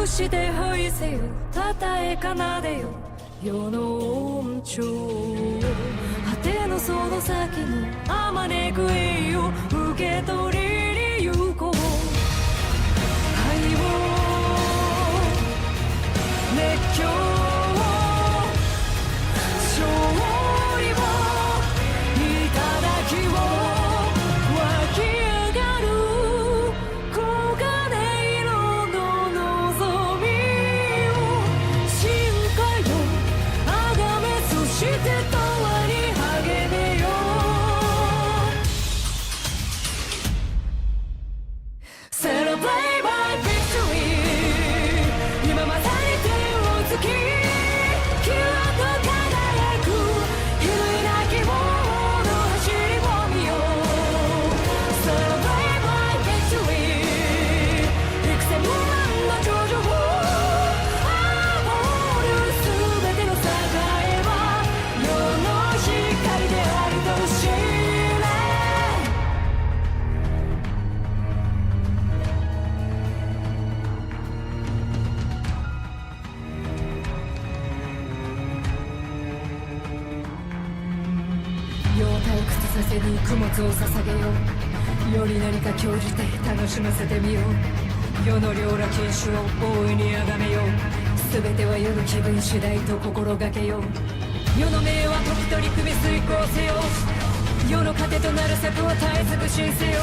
して吐いせよたたえ奏でよ世の音調果てのその先のあまねく栄を受け取りに行こう愛を熱狂勝利を頂きを湧き上がる黄金色の望みを深海をあがめそして永遠に励めよCelebrate my victory 今まさに手をつきキラと輝く比類なき王の走りを見よう Celebrate my victory 幾千万の頂上を煽る全ての栄は世の光であると知れ世を退屈させに供物を捧げようより何か興じて楽しませてみよう世の領羅禁酒を大いにあがめよう全ては世の気分次第と心がけよう世の名は時取り組み遂行せよ世の糧となる策を絶え尽くしせよ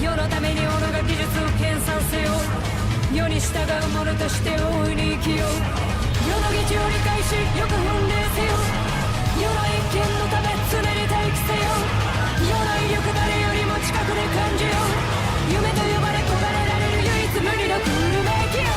世のために己が技術を研鑽せよ世に従う者として大いに生きよう世の義地を理解しよく奮励せよ世の一見のため常に待機せよ世の威力誰よりも近くで感じよう夢と呼ばれ焦がれられる唯一無二のクールメイキよ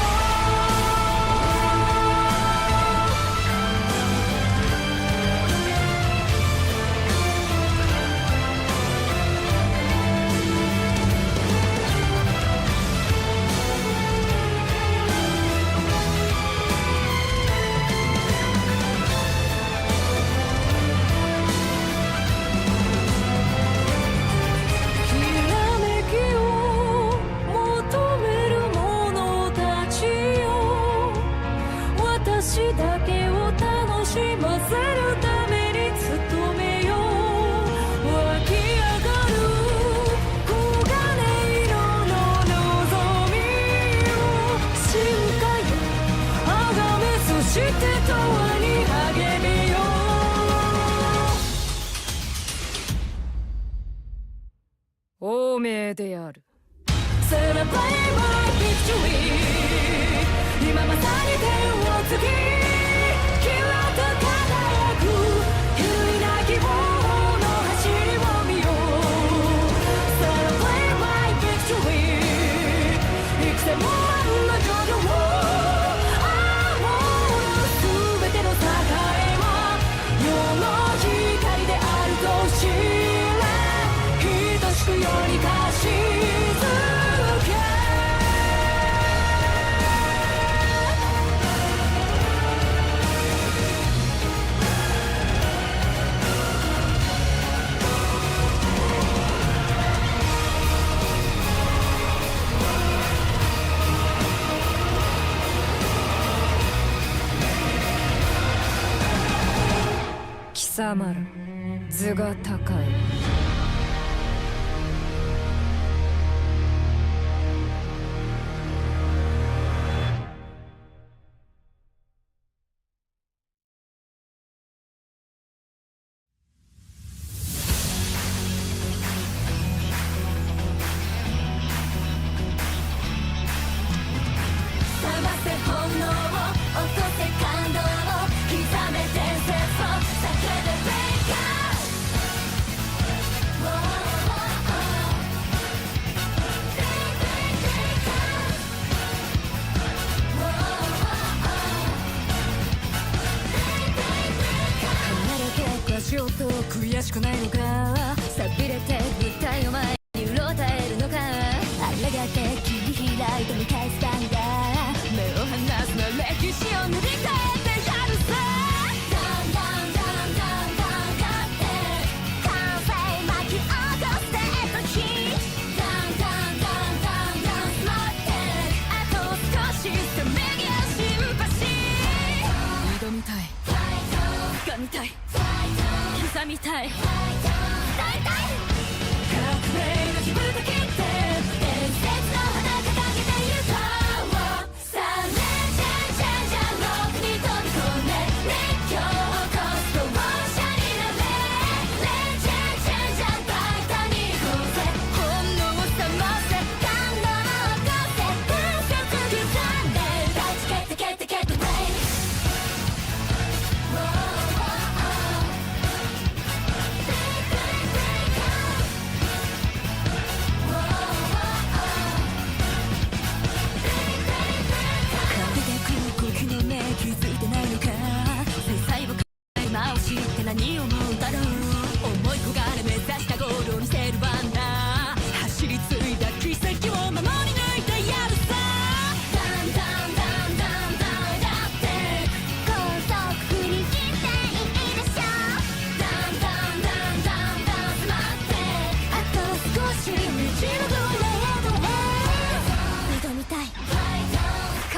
私だけを楽しませるために努めよう湧き上がる黄金色の望みを深海をあがめそして永遠に励めよう王名である Celebrate my victory 今まさに手をつきキラと輝く比類なき王の走りを見よう Celebrate my victory 幾千万の頂上を煽る全ての栄は世の光であると知れ等しく世に貸し続け貴様ら頭が高いしようと悔しくないのか寂れて舞台の前にうろたえるのかあらがって切り開いて見返す番だ目を離すの歴史を塗り替えてやるさダンダンダンダンダン勝って完成巻き起こしてときダンダンダンダンダン待ってあと少し攻め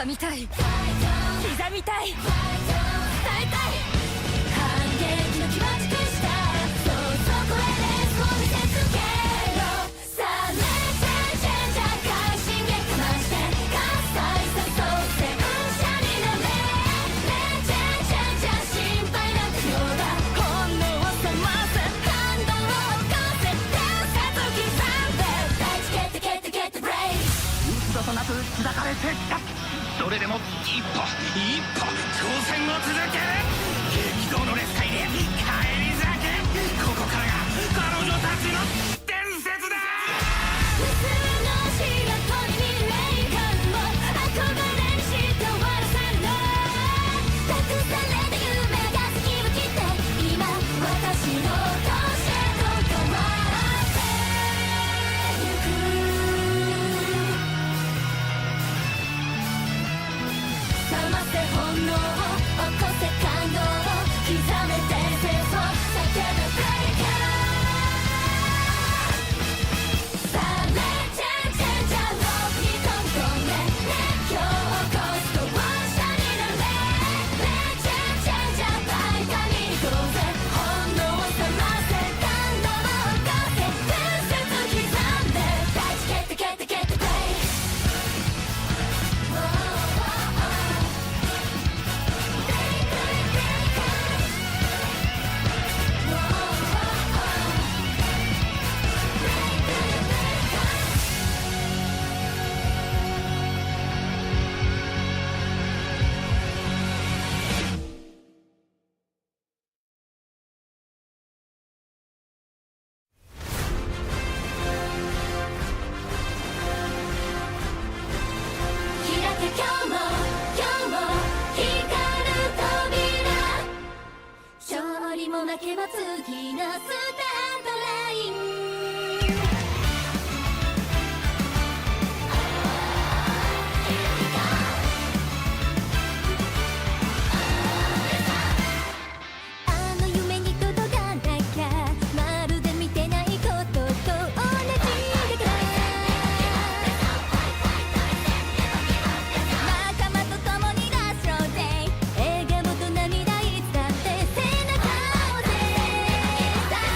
噛みたい、刻みたい、伝えたい、反撃の気持ちくしたそうそこへレースを見せつけろさあレジェンチェンジャー快進撃かまして喝采さそう戦車になれレジェンチェンジャー心配なくようだ本能を覚ませ感動を起こせ伝説刻んで大地ゲットゲットゲットブレイ幾度となく砕かれてきたそれでも一歩一歩挑戦を続ける激動のレス界で返り咲けここからが彼女たちの伝説だ無数の視野とに見る栄冠を憧れにして終わらせるの託された夢が先を切って今私の年へと変わってゆく覚ませ本能を起こせ感動を刻め伝説を叫ぶブレイカーさあレジェンチェンジャーロープに飛び込んで熱狂を起こすとワンシャになれレジェンチェンジャーバイタに行こうぜ本能を覚ませ感動を起こせ伝説刻んで大地ゲットゲットゲットブレイ開け今日も光る扉勝利も負けも次のスタートラインあの夢に届かなきゃまるで見てないことと同じだから仲間と共にラストデイ笑顔と涙いつだって背中を押せさあ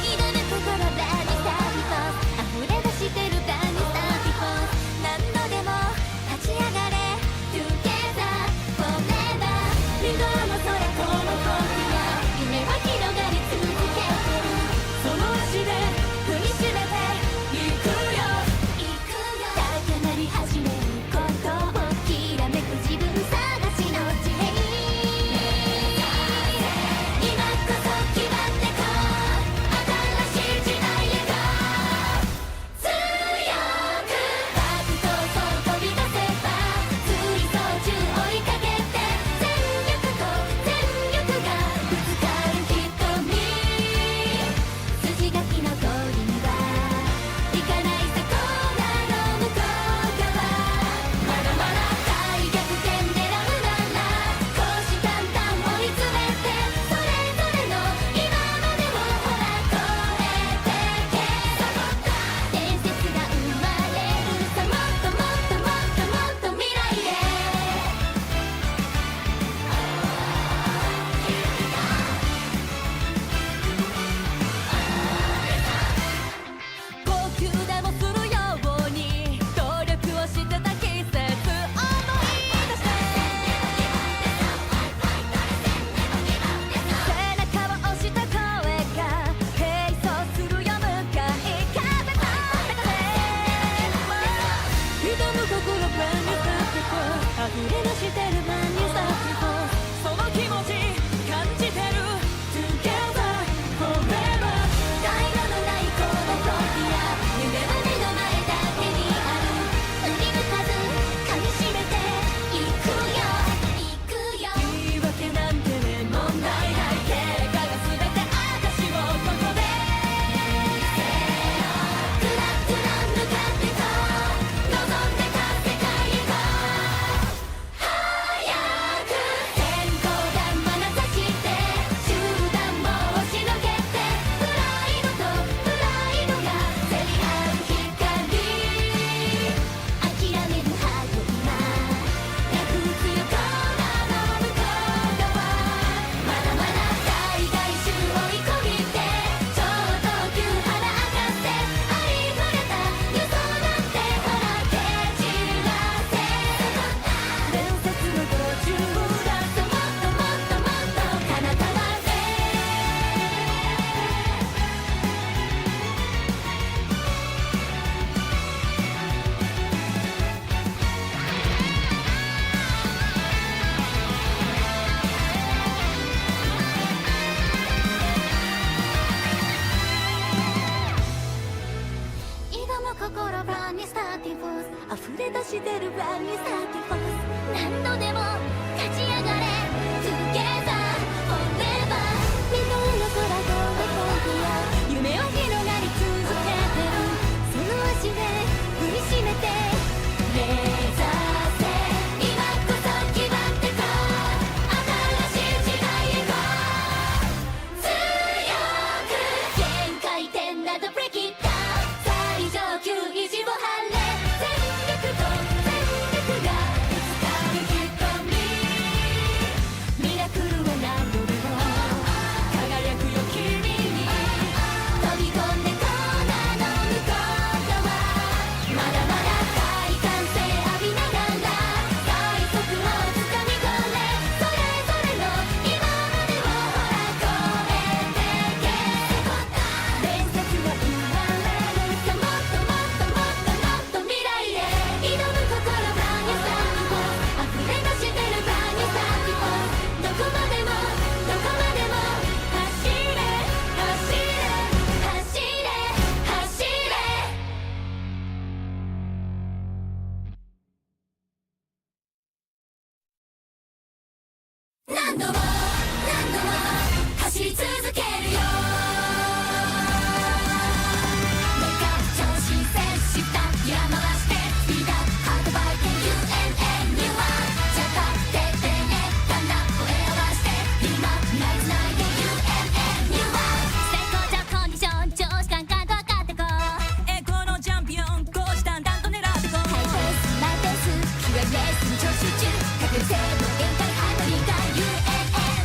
挑む心ブランニュースタービフォー溢れ出してるブランニュースタービフォー何度でも立ち上がれ Together Forever 二度の空この時は夢は広がり続けてるその足で踏みしめていくよ高鳴り始めることをきらめく自分探しの地平今こそ決まってこ新しい時代へと強くバクとそう飛び出せば追走中追いかけて全力と全力がぶつかる瞳筋書きの通りにはいかないさコーナーの向こう側まだまだ大逆転狙うなら虎視眈々追い詰めてそれぞれの今までをほら超えてけ伝説が生まれるさもっともっともっともっと未来へ高級でもするように努力をしてた季節思い出して背中を押した声が並走するよ向かい風と高め挑む心ブランニュースタービフォー溢れ出してるブランニュースタービフォーその気持ち感じてる Together Forever 退路のないこの扉夢は目の前だけにある振り向かず噛みしめていくよ言い訳なんてね問題ない結果が全て証をここでクラクラ向かってと望んでた世界へと溢れ出してる場に叫ぼう。何度でも立ち上がれ Together Forever 未来の空と飛び夢は広がり続けてる。その足で踏みしめて目指せ今こそ決まってこう。新しい時代へこう。強く限界点などブレイキッダウン。最上級意地を張れ。全力と全力がぶつかる瞳。ミラクルを名乗るよ。輝くよ君に飛び込んでコーナーの向こう側。まだまだ大歓声浴びながら最速をつかみ取れ。それぞれの今までをほら超えてけ。伝説は生まれるさ。もっともっともっともっと未来へ挑む心バニャサキポ溢れ出してるバニャサキポ。どこまでもどこまでも走れ走れ走れ走れ。何度も何度も走り続けるよ。目が超新鮮した山回してスピードハートバイク UNN にはジャパンてってねだんだん声合わして今未来つないで UNN には最高潮コンディション調子感覚分かってこう。栄光のチャンピオン虎視眈々と狙ってこう。ハイペースマイペースキュアレースに調子中確率性の限界ハイトリーが UNN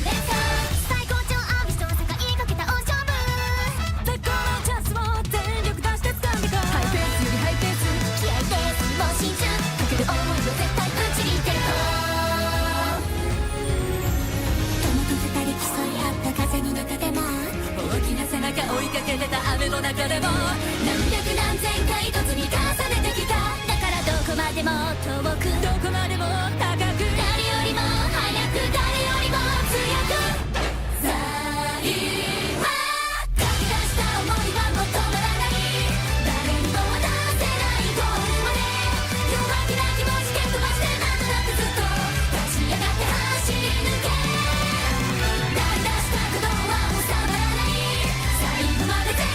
レッツゴー。最高潮アービスと世界かけた大勝負。最高のチャンスを全力出して掴んでこう。ハイペースよりハイペース気合いレースにも真珠かける思いを絶対ぶちにいてこう。友と二人競い合った風の中でも大きな背中追いかけてた雨の中でも何百何千回突に重ねてきた。だからどこまでも遠くどこまでも高く誰よりも早く誰よりも強く。さあ今書き出した想いはもう止まらない。誰にも渡せないゴールまで弱気な気持ち蹴っ飛ばしてなんとなくずっと立ち上がって走り抜け。出した鼓動は収まらない。最後まで全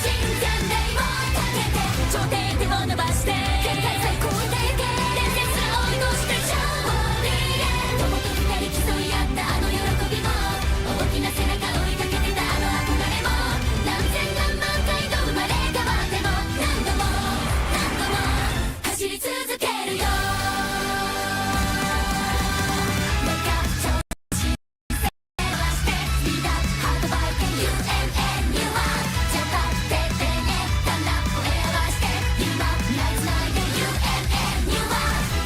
身全霊をかけて頂点手を伸ばして限界最高でいけ。伝説追い越して勝利へ。友と二人競い合ったあの喜びも大きな背中追いかけてたあの憧れも何千何万回と生まれ変わっても何度も何度も走り続けるよ。目が調子回してスピードハートバイク UNN にはジャパンてってねだんだん声合わして今未来つないで UNN には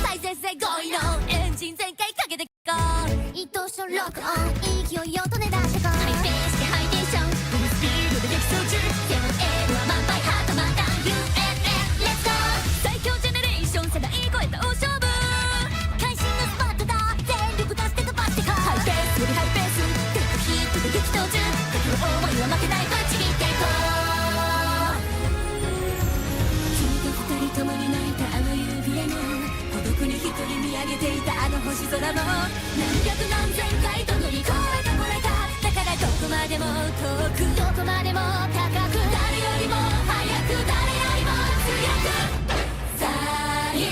再生性5位のエンジン全開かけてこう。一等賞ロックオン勢いよとね出してこう。ハイペースでハイテンションフルスピードで激走中。セブンエールは満杯ハート満タン UNN レッツゴー。最強ジェネレーション世代超えた大勝負。会心のスパットだ全力出して飛ばしてこう。ハイペースよりハイペースデッドヒートで激闘中かける思いは負けないぶち切ってこう。君と二人共に泣いたあの夕日へも孤独に一人見上げていたあの星空も何百何千回と乗り越えてこれた。だからどこまでも遠くどこまでも高く誰よりも早く誰よりも強く。さあ今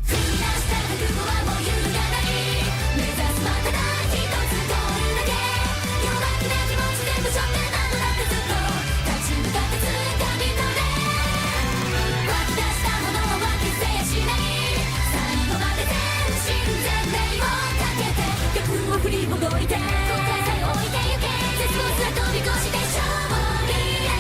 踏み出した覚悟はもう揺るがない。目指すはただ一つゴールだけ。弱気な気持ち全部背負って何度だってずっと立ち向かって掴み取れ。湧き出したものは決定しない。最後まで全身全霊をかけて逆を振りほどいて後悔さえ置いてゆけ。絶望すら飛び越して勝利へ。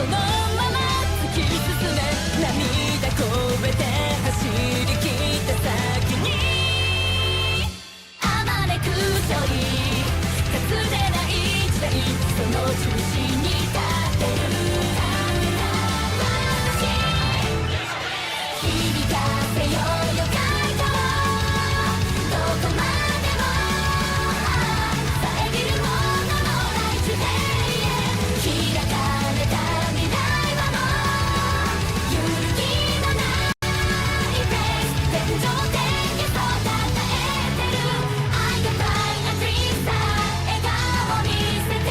まま突き進め涙こえて走り切った先にあまねく距離かつてない時代その中心に立ってる響かせようよカイトどこまでも遮るもののない地平へ開かれた未来はもう揺るぎのないフェイス天井天へとたたえてる I got fly a dream star 笑顔見せて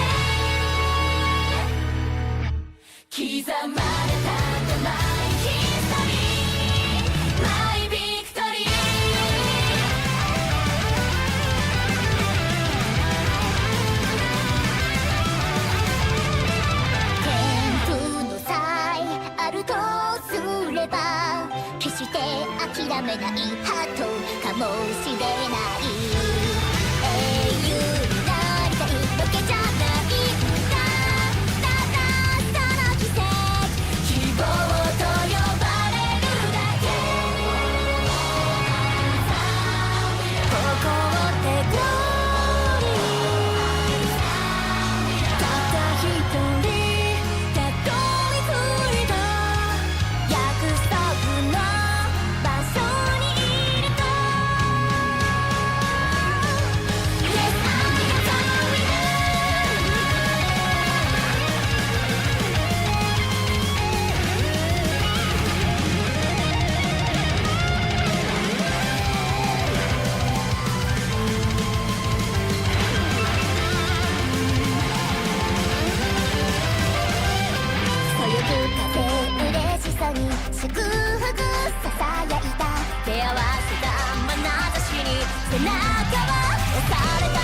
刻まれた名前決して諦めないハートかもしれない英雄になりたいわけじゃないんだただその奇跡希望と呼ばれるだけ誇ってグローリーたった一人たどり着いた約束の場所にいると Yes, I'm goingそよぐ風嬉しさに祝福ささやいた手合わせた眼差しに背中は押されたら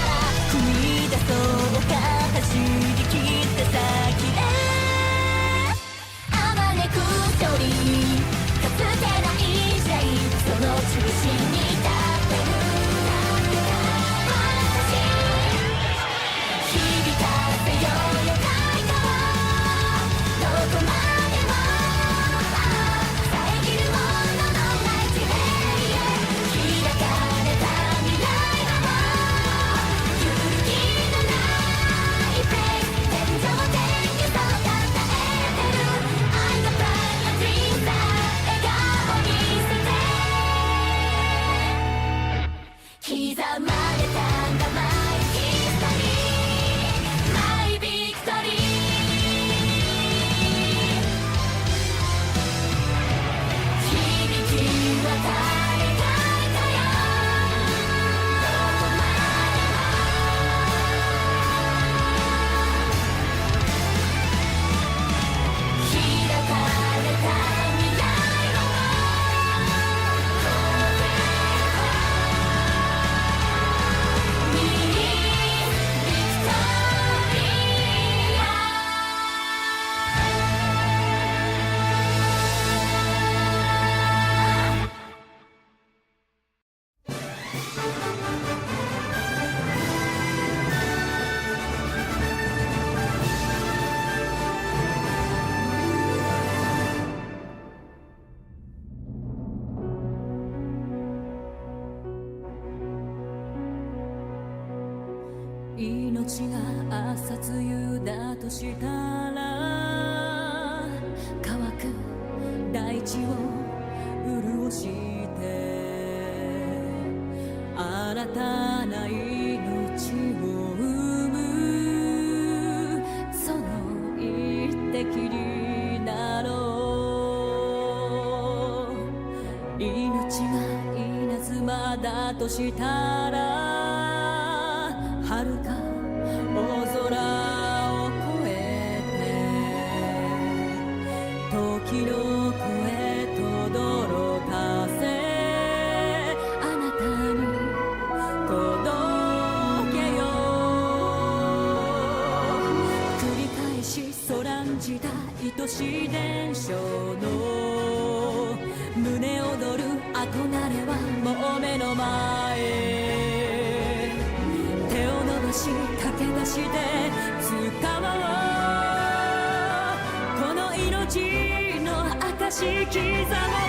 踏み出そうか走り切った先へあまねく距離かつてない時代その中心に立ってる響かせようよカイトどこまでも遮るもののない地平へ開かれた未来はもう揺るぎのないフェイス天井天へとたたえてる I got fly a dream star 笑顔見せて刻まれた名前ヒストリーマイビクトリー響き渡れたいかよどこまでも開かれた未来はミービクトリ命が朝露だとしたら乾く大地を潤して新たな命を生むその一滴になろう命が稲妻だとしたら遥か大空を越えて時の声轟かせあなたに届けよう繰り返しそらんじた愛しい伝承の胸躍る憧れはもう目の前手を伸ばし駆け出して使おうこのしきざまを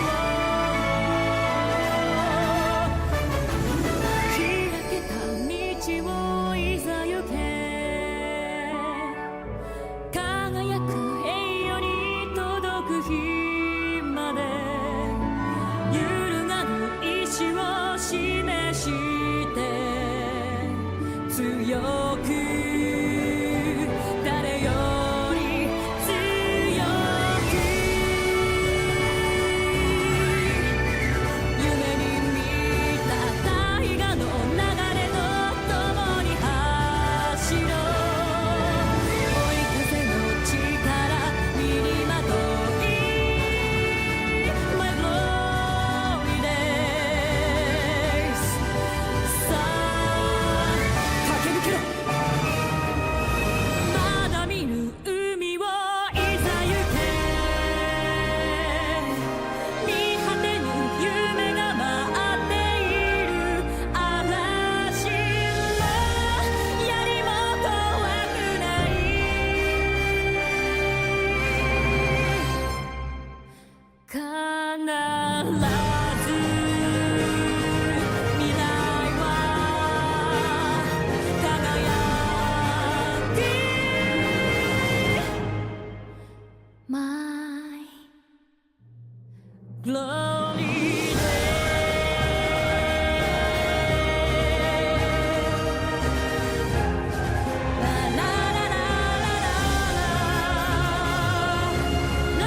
開けた道をいざ行け輝く栄誉に届く日まで揺るがぬ意志を示して強く誰より強く夢に見た大河の流れの共に走ろう追い風の力身にまとい My glory days さあ駆け抜けろまだ見ぬ海をいざ行け見果てぬ夢が待っている嵐も槍も怖くない必ず未来は輝く My glory day ララララララ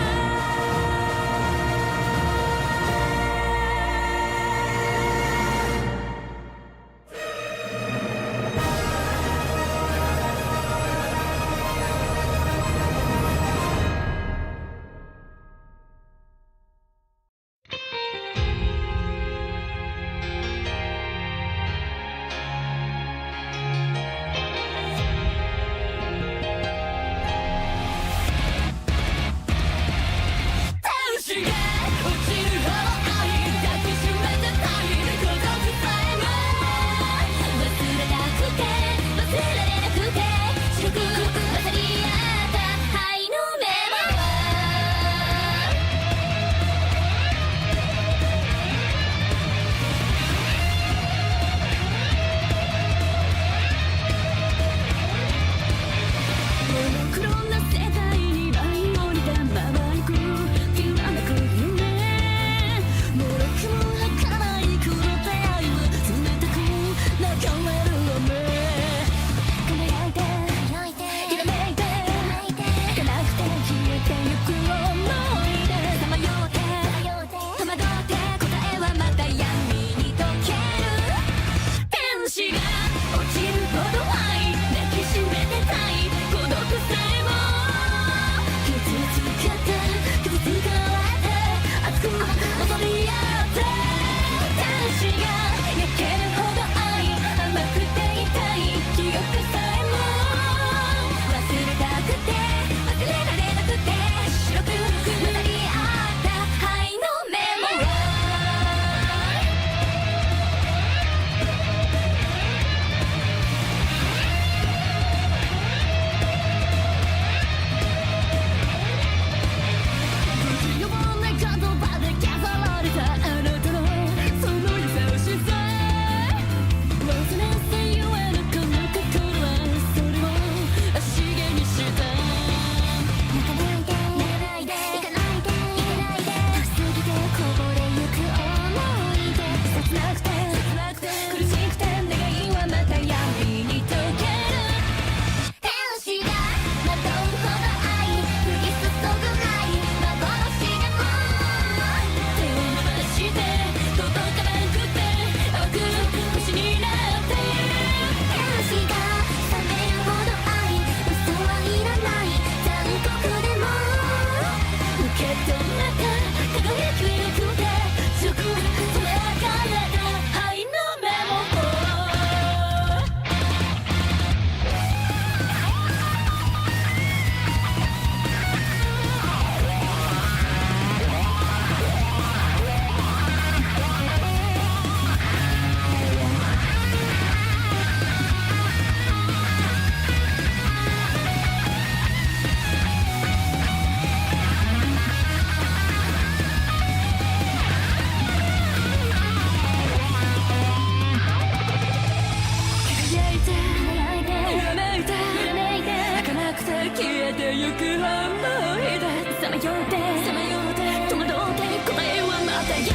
てゆく想いでさまよって戸惑って答えはまた闇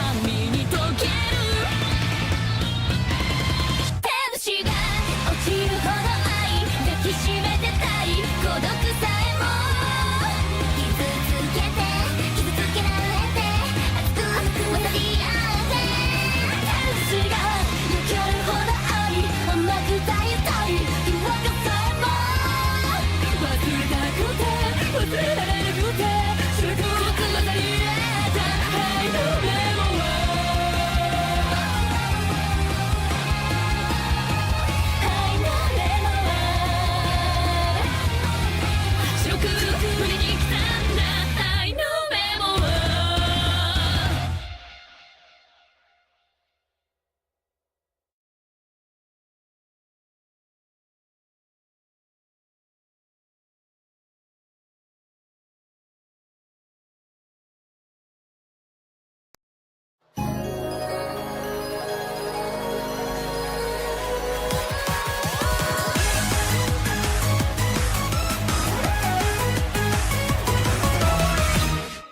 に溶ける手足が落ちるほど愛抱きしめてたい孤独さえも傷つけられて熱く渡り合って手足が抜けるほど愛甘く抱いたい不安がさえも忘れたくて忘れられなくて白く渡り合った愛のメモは愛のメモは白く胸に刻んだ愛のメモは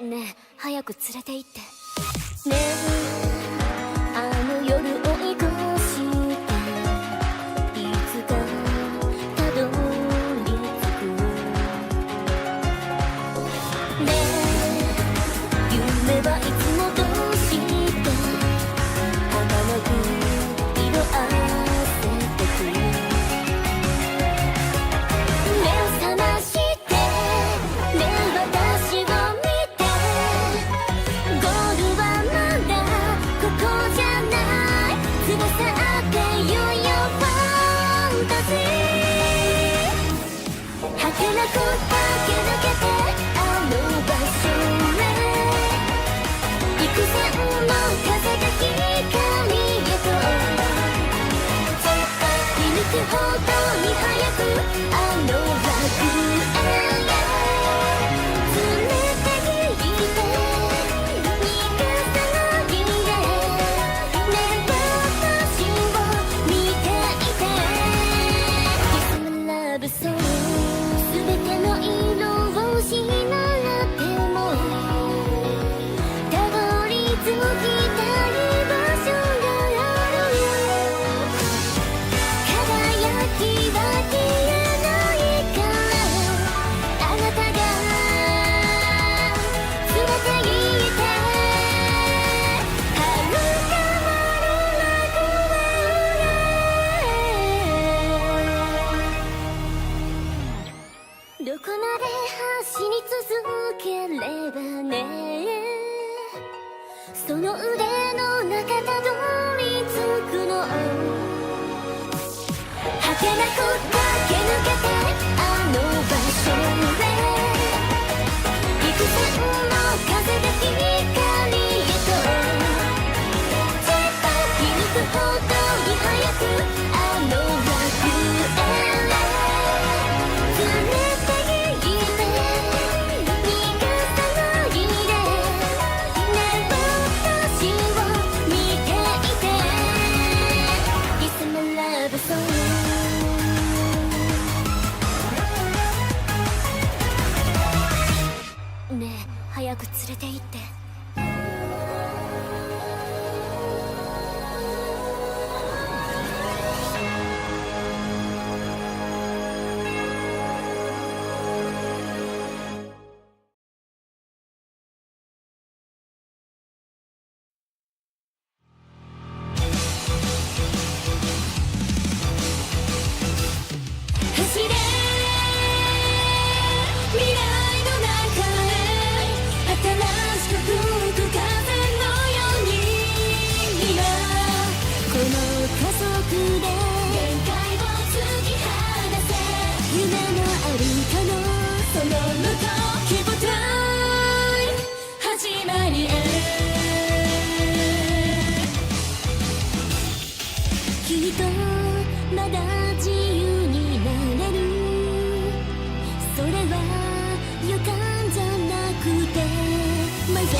ねえ早く連れて行ってねえあの夜追い越していつかたどり着くねえ夢はいつもどうして儚く色あせてく目を覚ましてねえ私を見てゴールはまだここじゃない翼あって言うよファンタジーはけなく駆け抜けてあの場所へ幾千の風が光へと見抜くほどに早くあの楽園へ連れて行って逃がさないでねえ私を見ていて It's my love song 全ての色を失ってもたどり着きたい場所がある輝きは消えないからあなたが連れて行って遥かなる楽園へどこまで走り続ければねその腕の中たどり着くのはけなく駆け抜けてあの場所へ幾千の風が光へと見抜くほどに早くあの楽園へ連れて行って逃がさないでねえ私を見ていて It's my love song ねえ早く連れて行って走れ未来の中へ新しく吹く風のように今この加速で限界を突き放せ夢のあるかのその向こう希望と始まりへきっとまだ自由になれるそれは予感じゃなくて My face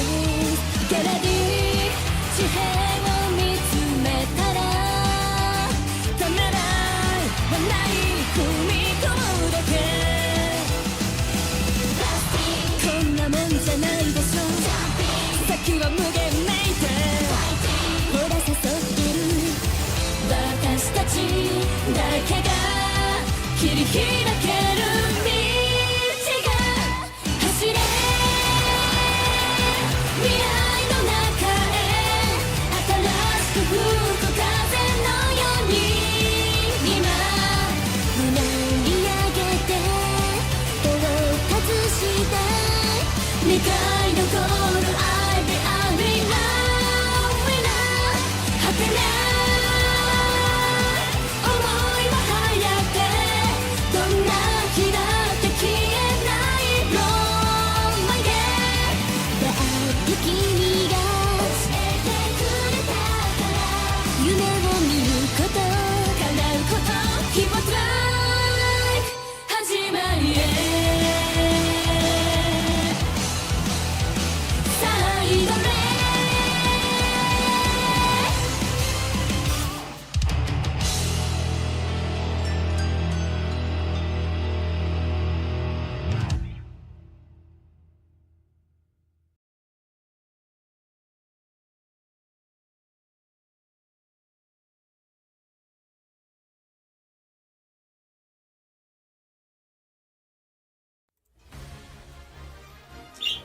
ギャラリー地平を見つめたらためらいはない踏み込むだけい残る I'll be winner 果てない想いは早くどんな日だって消えない Blow my day だって君が教えてくれたから夢を見ること叶うこと Keep on trying 始まりへ最後ね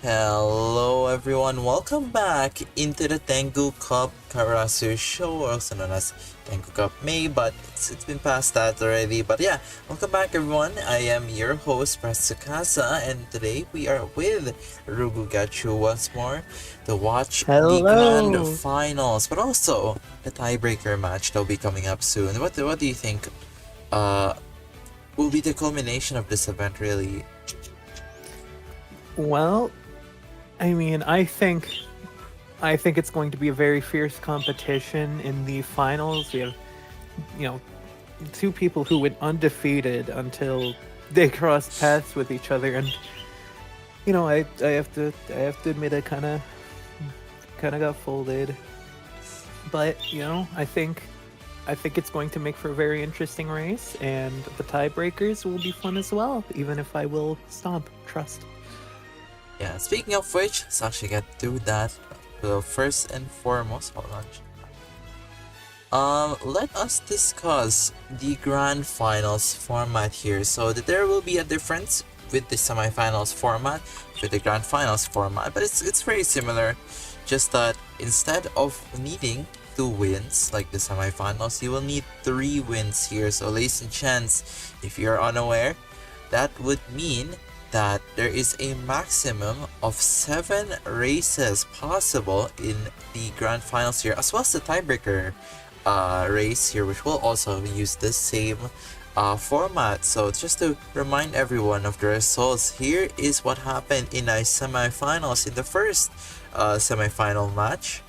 Hello everyone, welcome back into the Tengu Cup Karasu show, also known as Tengu Cup May, but it's been past that already. But yeah, welcome back everyone. I am your host, Tsukasa, and today we are with Rugugachu once more to watch the grand finals, but also the tiebreaker match that will be coming up soon. What do you think will be the culmination of this event, really? Well, I mean, I think it's going to be a very fierce competition in the finals. We have, two people who went undefeated until they crossed paths with each other, and I have to admit I kind of got folded. But I think it's going to make for a very interesting race, and the tiebreakers will be fun as well, even if I will stomp. Trust. Yeah, speaking of which, let's actually get to that. So first and foremost, hold on. Let us discuss the grand finals format here. So there will be a difference with the semifinals format, with the grand finals format, but it's very similar. Just that instead of needing 2 wins like the semifinals, you will need 3 wins here. So ladies and gents, if you're unaware, that would mean that there is a maximum of 7 races possible in the grand finals here, as well as the tiebreaker race here, which will also use the same format. So just to remind everyone of the results, here is what happened in a semifinals. In the first semifinal match,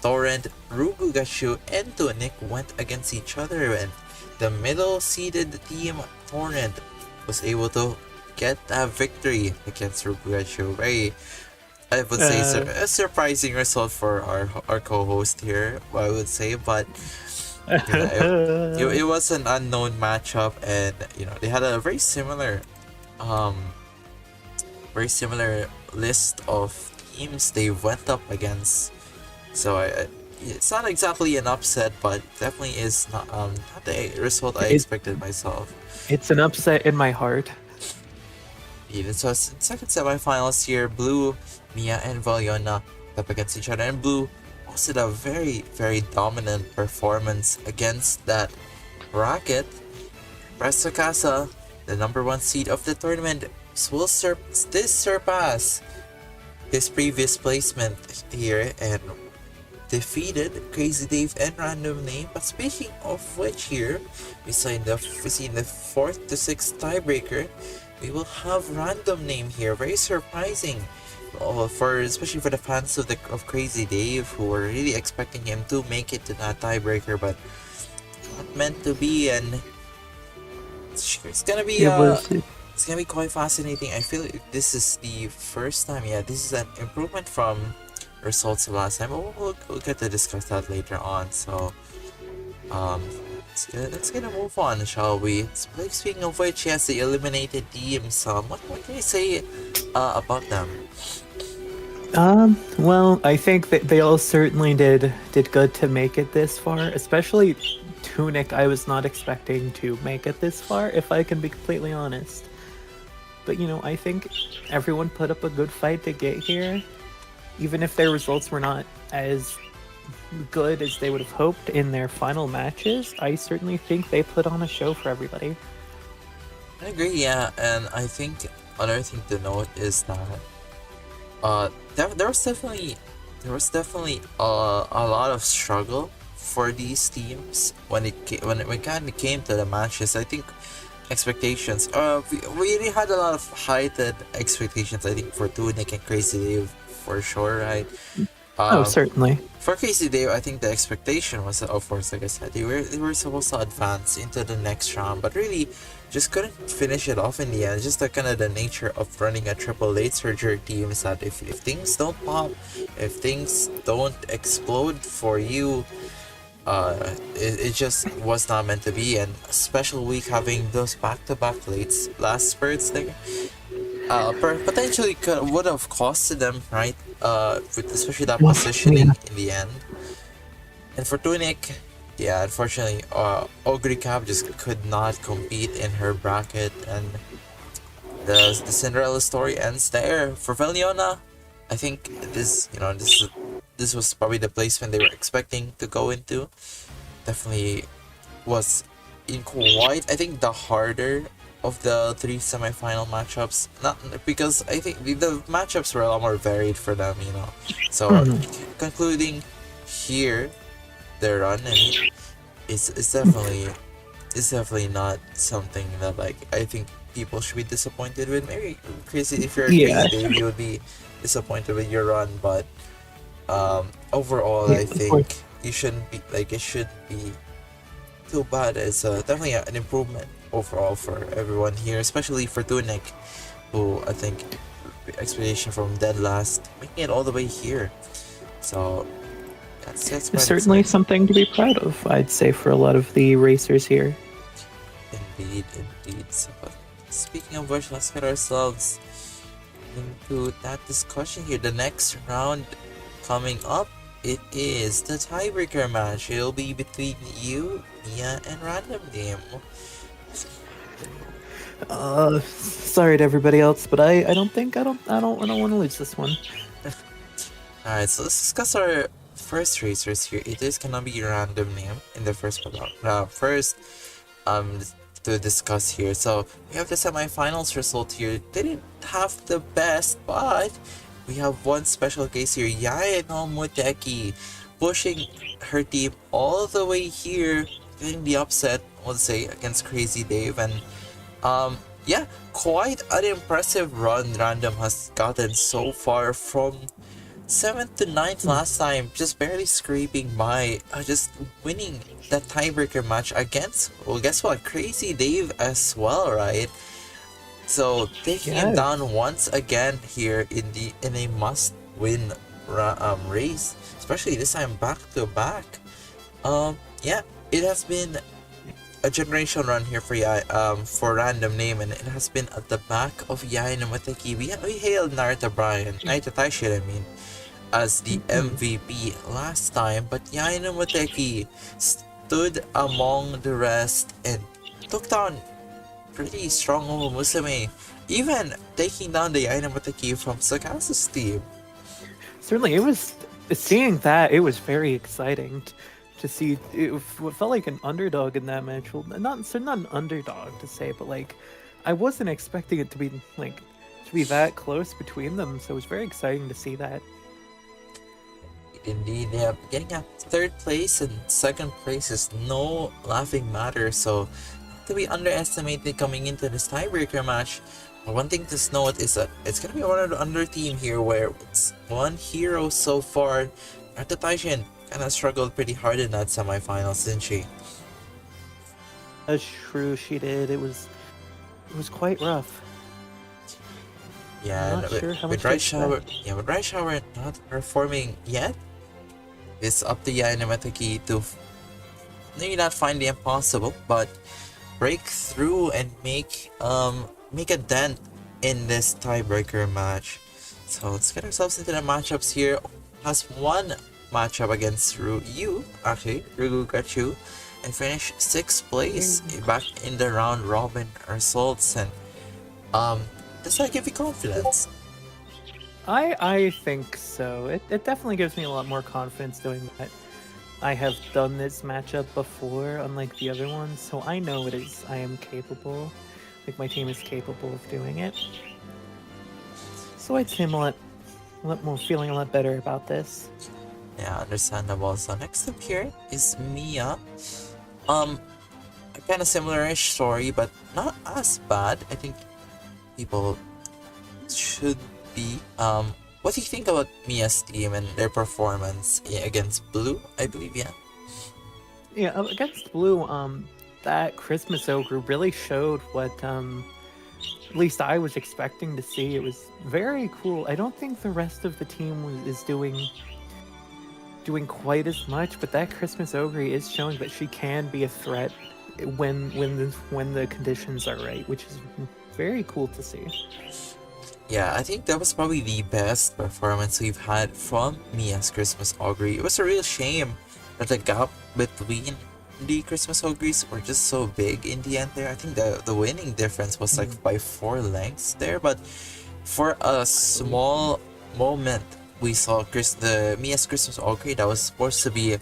Torrent, Rugugachu, and Tunic went against each other, and the middle seeded team Torrent was able to get a victory against Rugugachu. Very, I would say, a surprising result for our co-host here, I would say, but it was an unknown matchup, and they had a very similar list of teams they went up against. So it's not exactly an upset, but definitely is not the result I expected myself. It's an upset in my heart. Even so, second semifinals here, Blue, Mia, and Valiona up against each other, and Blue posted a very, very dominant performance against that bracket. Tsukasa, the #1 seed of the tournament, will surpass his previous placement here and defeated Crazy Dave and Random Name. But speaking of which, here we see in the 4th to 6th tiebreaker, we will have Random Name here. Very surprising, especially for the fans of Crazy Dave, who were really expecting him to make it to that tiebreaker, but not meant to be. And it's gonna be it's gonna be quite fascinating. I feel this is the first time. Yeah, this is an improvement from results of last time. We'll get to discuss that later on. So let's get a move on, shall we? Speaking of which, yes, the eliminated teams. What can you say about them? Well, I think that they all certainly did good to make it this far, especially Tunic. I was not expecting to make it this far, if I can be completely honest. But I think everyone put up a good fight to get here, even if their results were not as good as they would have hoped in their final matches. I certainly think they put on a show for everybody. I agree, yeah, and I think another thing to note is that There was definitely a lot of struggle for these teams when it kind of came to the matches. I think expectations. We really had a lot of heightened expectations. I think for Tunic and Crazy Dave for sure, right? Oh, certainly. For Crazy Dave, I think the expectation was, of course, like I said, they were supposed to advance into the next round, but really just couldn't finish it off in the end. Just the kind of the nature of running a triple late surgery team is that if things don't pop, if things don't explode for you, it just was not meant to be. And a special week having those back-to-back lates last spurts thing, potentially would have costed them, right? With especially that positioning in the end. And for Tunic, yeah, unfortunately, Ogre Cap just could not compete in her bracket, and the Cinderella story ends there. For Veliona, I think this was probably the placement they were expecting to go into. Definitely was in quite, I think, the harder of the 3 semi-final matchups. Not because I think the matchups were a lot more varied for them, So concluding here, their run, I mean, it's definitely not something that, like, I think people should be disappointed with. Maybe Crazy, if you're Yeah. Crazy Dave, you would be disappointed with your run, but overall, Yeah, I of think course. it should be too bad. It's definitely an improvement overall for everyone here, especially for Tunic, who I think expedition from dead last, making it all the way here. So that's quite Certainly exciting. something to be proud of, I'd say, for a lot of the racers here. Indeed. So, but speaking of which, let's get ourselves into that discussion here. The next round coming up, it is the tiebreaker match. It'll be between you, Mia, and Random Name. Sorry to everybody else, but I don't want to lose this one. Alright, so let's discuss our first racers here. It is gonna be Random Name in the first to discuss here. So we have the semifinals result here. Didn't have the best, but we have one special case here. Yae no Muteki pushing her team all the way here, getting the upset, let's say, against Crazy Dave. And yeah, quite an impressive run Random has gotten so far, from 7th to 9th last time, just barely scraping by, just winning that tiebreaker match against, well, guess what, Crazy Dave as well, right? So taking him down once again here in a must-win race, especially this time back to back. Yeah, it has been a generation run here for Random Name, and it has been at the back of Yae no Muteki. We hailed Naruto Taishi, I mean, as the MVP last time, but Yae no Muteki stood among the rest and took down pretty strong Umamusume, even taking down the Yae no Muteki from Tsukasa's team. Certainly, seeing that, it was very exciting to see. It felt like an underdog in that match. Well, not an underdog to say, but like, I wasn't expecting it to be that close between them. So it was very exciting to see that. Indeed, yeah, getting a 3rd place and 2nd place is no laughing matter, so not to be underestimated coming into this tiebreaker match. One thing to note is that it's gonna be one of the under team here, where it's one hero so far. Naruto Taishin kinda struggled pretty hard in that semifinals, didn't she? That's true, she did. It was quite rough. Yeah, with Right Shower not performing yet, it's up to Yae no Muteki to maybe not find the impossible, but break through and make a dent in this tiebreaker match. So let's get ourselves into the matchups here. Has one matchup against Rugu Gachu, and finished 6th place back in the round robin results. And does that give you confidence? I think so. It definitely gives me a lot more confidence doing that. I have done this matchup before, unlike the other ones, so I know I am capable. Like, my team is capable of doing it. So I'd say feeling a lot better about this. Yeah, understandable. So next up here is Mia. A kind of similar-ish story, but not as bad. I think people should be. What do you think about Mia's team and their performance against Blue? I believe, yeah. Yeah, against Blue, that Christmas ogre really showed what at least I was expecting to see. It was very cool. I don't think the rest of the team is doing quite as much, but that Christmas ogre is showing that she can be a threat when the conditions are right, which is very cool to see. Yeah, I think that was probably the best performance we've had from Mia's Christmas Augury. It was a real shame that the gap between the Christmas Auguries were just so big in the end there. I think the winning difference was like by 4 lengths there, but for a small moment we saw the Mia's Christmas Augury that was supposed to be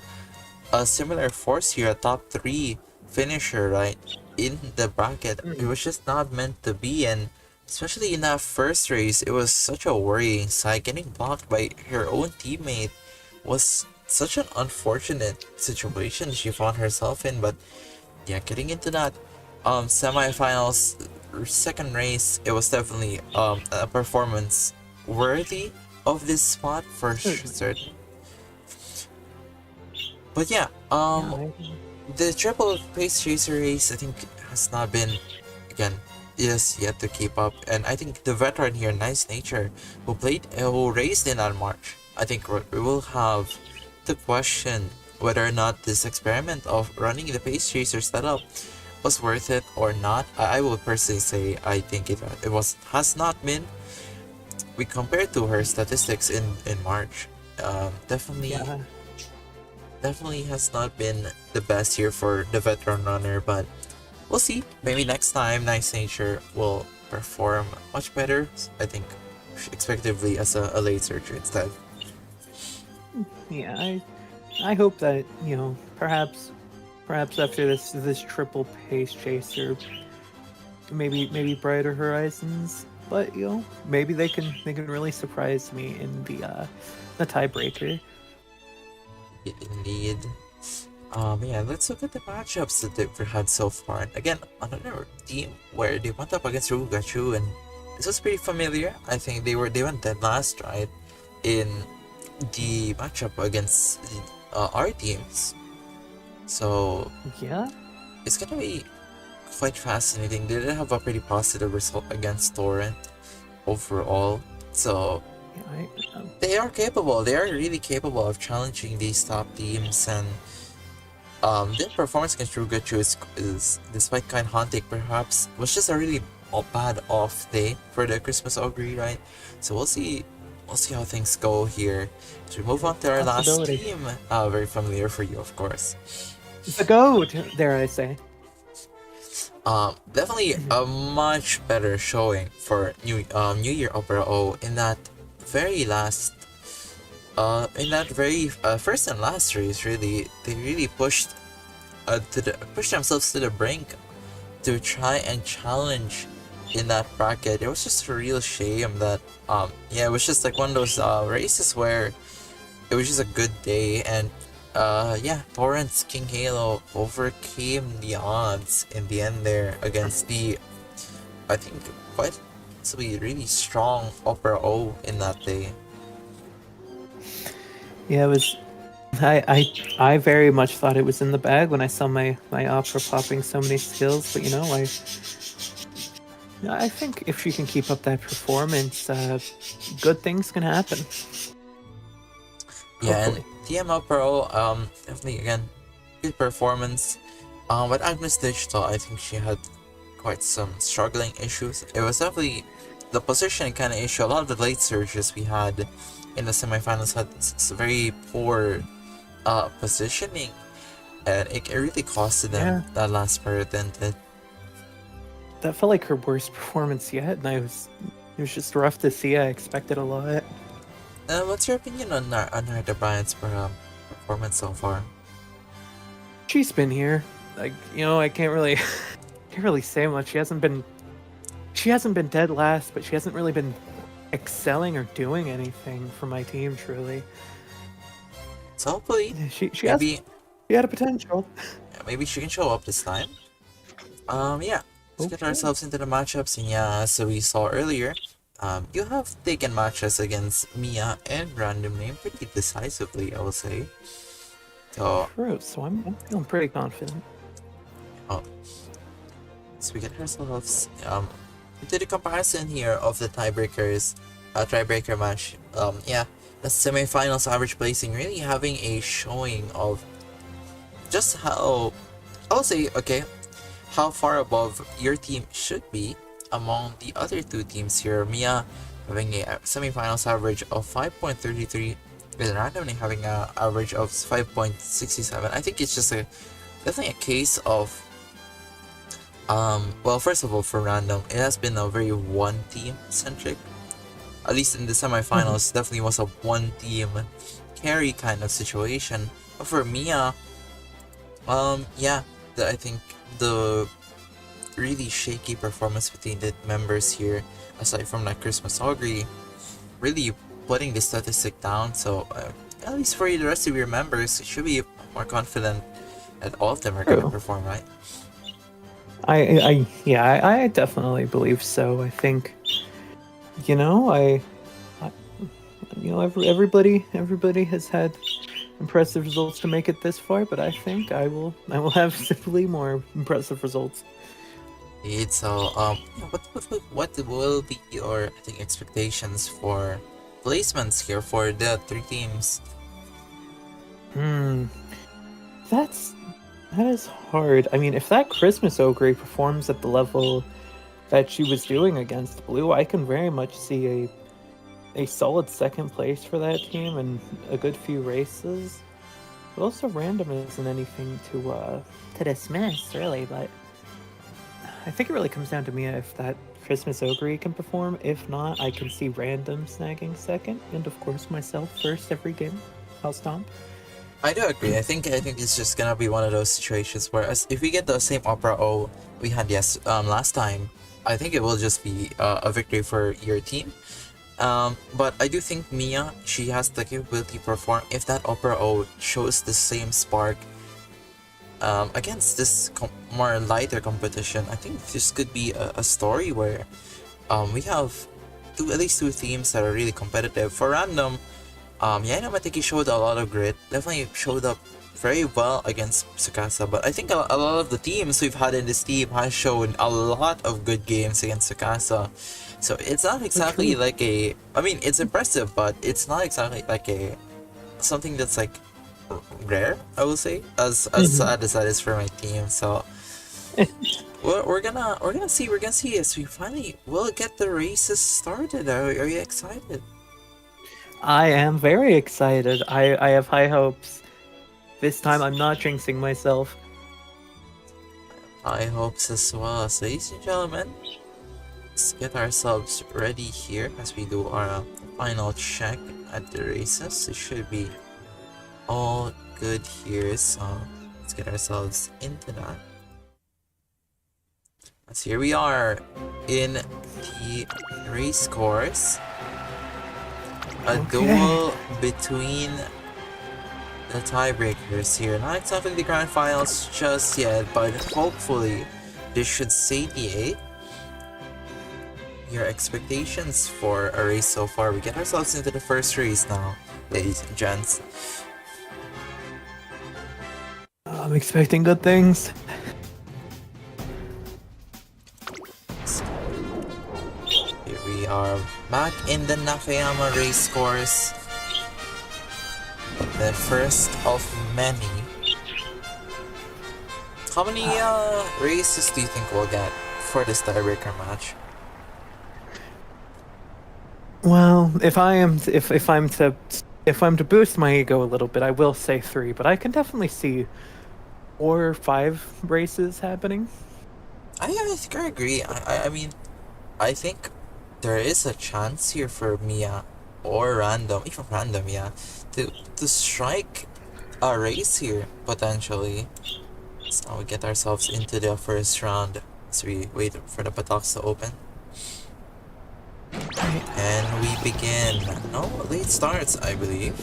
a similar force here, a top 3 finisher, right, in the bracket. It was just not meant to be, and especially in that first race, it was such a worrying sight. Getting blocked by her own teammate was such an unfortunate situation she found herself in. But yeah, getting into that semifinals second race, it was definitely a performance worthy of this spot for certain. But yeah, the triple pace chaser race, I think, has not been, again, is yet to keep up. And I think the veteran here, Nice Nature, who raced in on March, I think we will have to question whether or not this experiment of running the pace chaser setup was worth it or not. I will personally say I think it has not been. We compared to her statistics in March, definitely has not been the best year for the veteran runner, but we'll see. Maybe next time Nice Nature will perform much better. I think expectively as a late searcher instead. Yeah, I hope that, perhaps after this triple pace chaser, maybe brighter horizons. But maybe they can really surprise me in the tiebreaker. Indeed. Yeah, let's look at the matchups that they've had so far. And again, another team where they went up against Rugachu, and this was pretty familiar. I think they went dead last, right, in the matchup against our teams. So yeah, it's gonna be quite fascinating. They did have a pretty positive result against Torrent overall. So they are capable. They are really capable of challenging these top teams, and their performance against Rugachu is despite kind Hantic perhaps was just a really bad off day for the Christmas Augury, right? So we'll see how things go here. As we move on to our last team, very familiar for you, of course. The GOAT, dare I say. Definitely a much better showing for New Year Opera O in that very last first and last race. Really, they really pushed themselves to the brink to try and challenge in that bracket. It was just a real shame that it was just like one of those races where it was just a good day, and Torrent's King Halo overcame the odds in the end there against the, I think, quite possibly really strong Opera O in that day. Yeah, it was. I very much thought it was in the bag when I saw my opera popping so many skills, but I think if she can keep up that performance, good things can happen. Yeah, Hopefully. and TM Opera O, definitely again, good performance. But Agnes Digital, I think she had quite some struggling issues. It was definitely the position kind of issue. A lot of the late surges we had in the semifinals had very poor positioning, and it really costed them that last spurt ended. That felt like her worst performance yet, and it was just rough to see. I expected a lot. What's your opinion on Narda Bryant's performance so far? She's been here. Like, I can't really say much. She hasn't been dead last, but she hasn't really been excelling or doing anything for my team. Truly, So hopefully, she has maybe she had a potential. maybe she can show up this time. Yeah. Let's get Okay. ourselves into the matchups, and yeah, as we saw earlier, you have taken matches against Mia and Random Name pretty decisively, I will say. So, True. So I'm feeling pretty confident. oh, so we get ourselves into the comparison here of the tiebreaker match. Yeah, the semifinals average placing really having a showing of just how, I will say, okay, how far above your team should be among the other two teams here. Mia having a semifinals average of 5.33, with randomly having an average of 5.67. I think it's just definitely a case of well, first of all, for random, it has been a very one team centric. At least in the semifinals, definitely was a one team carry kind of situation. But for Mia, yeah, I think the really shaky performance between the members here, aside from that Christmas Augury, really putting the statistic down. So at least for the rest of your members, you should be more confident that all of them are going to perform, right? I definitely believe so. I think, you know, everybody has had impressive results to make it this far, but I think I will have simply more impressive results. Indeed. So, what will be your, I think, expectations for placements here for the three teams? That is hard. I mean, if that Christmas Ogre performs at the level that she was doing against Blue, I can very much see a solid second place for that team and a good few races. But also random isn't anything to dismiss, really, but I think it really comes down to me if that Christmas Ogre can perform. If not, I can see random snagging second, and of course myself first every game. I'll stomp. I do agree. I think it's just gonna be one of those situations where if we get the same Opera O we had last time, I think it will just be a victory for your team. But I do think Mia, she has the capability to perform if that Opera O shows the same spark against this more lighter competition. I think this could be a story where we have at least two teams that are really competitive. For random, yeah, Mateki showed a lot of grit, definitely showed up very well against Tsukasa, but I think a lot of the teams we've had in this team has shown a lot of good games against Tsukasa. So it's not exactly like I mean, it's impressive, but it's not exactly like something that's like rare, I will say, as sad as that is for my team. So we're gonna see as we finally will get the races started. Are you excited? I am very excited. I have high hopes. This time I'm not jinxing myself. High hopes as well. So ladies and gentlemen, let's get ourselves ready here as we do our final check at the races. It should be all good here, so let's get ourselves into that. So here we are in the race course. A duel between the tiebreakers here. Not exactly the grand finals just yet, but hopefully this should satiate your expectations for a race so far. We get ourselves into the first race now, ladies and gents. I'm expecting good things. Here we are back in the Nakayama race course. The first of many. How many races do you think we'll get for this tiebreaker match? Well, if I'm to boost my ego a little bit, I will say 3, but I can definitely see 4 or 5 races happening. I think I agree. I mean, I think there is a chance here for Mia or random, even random, yeah, to strike a race here potentially. So we get ourselves into the first round as we wait for the buttocks to open. And we begin. No, late starts, I believe.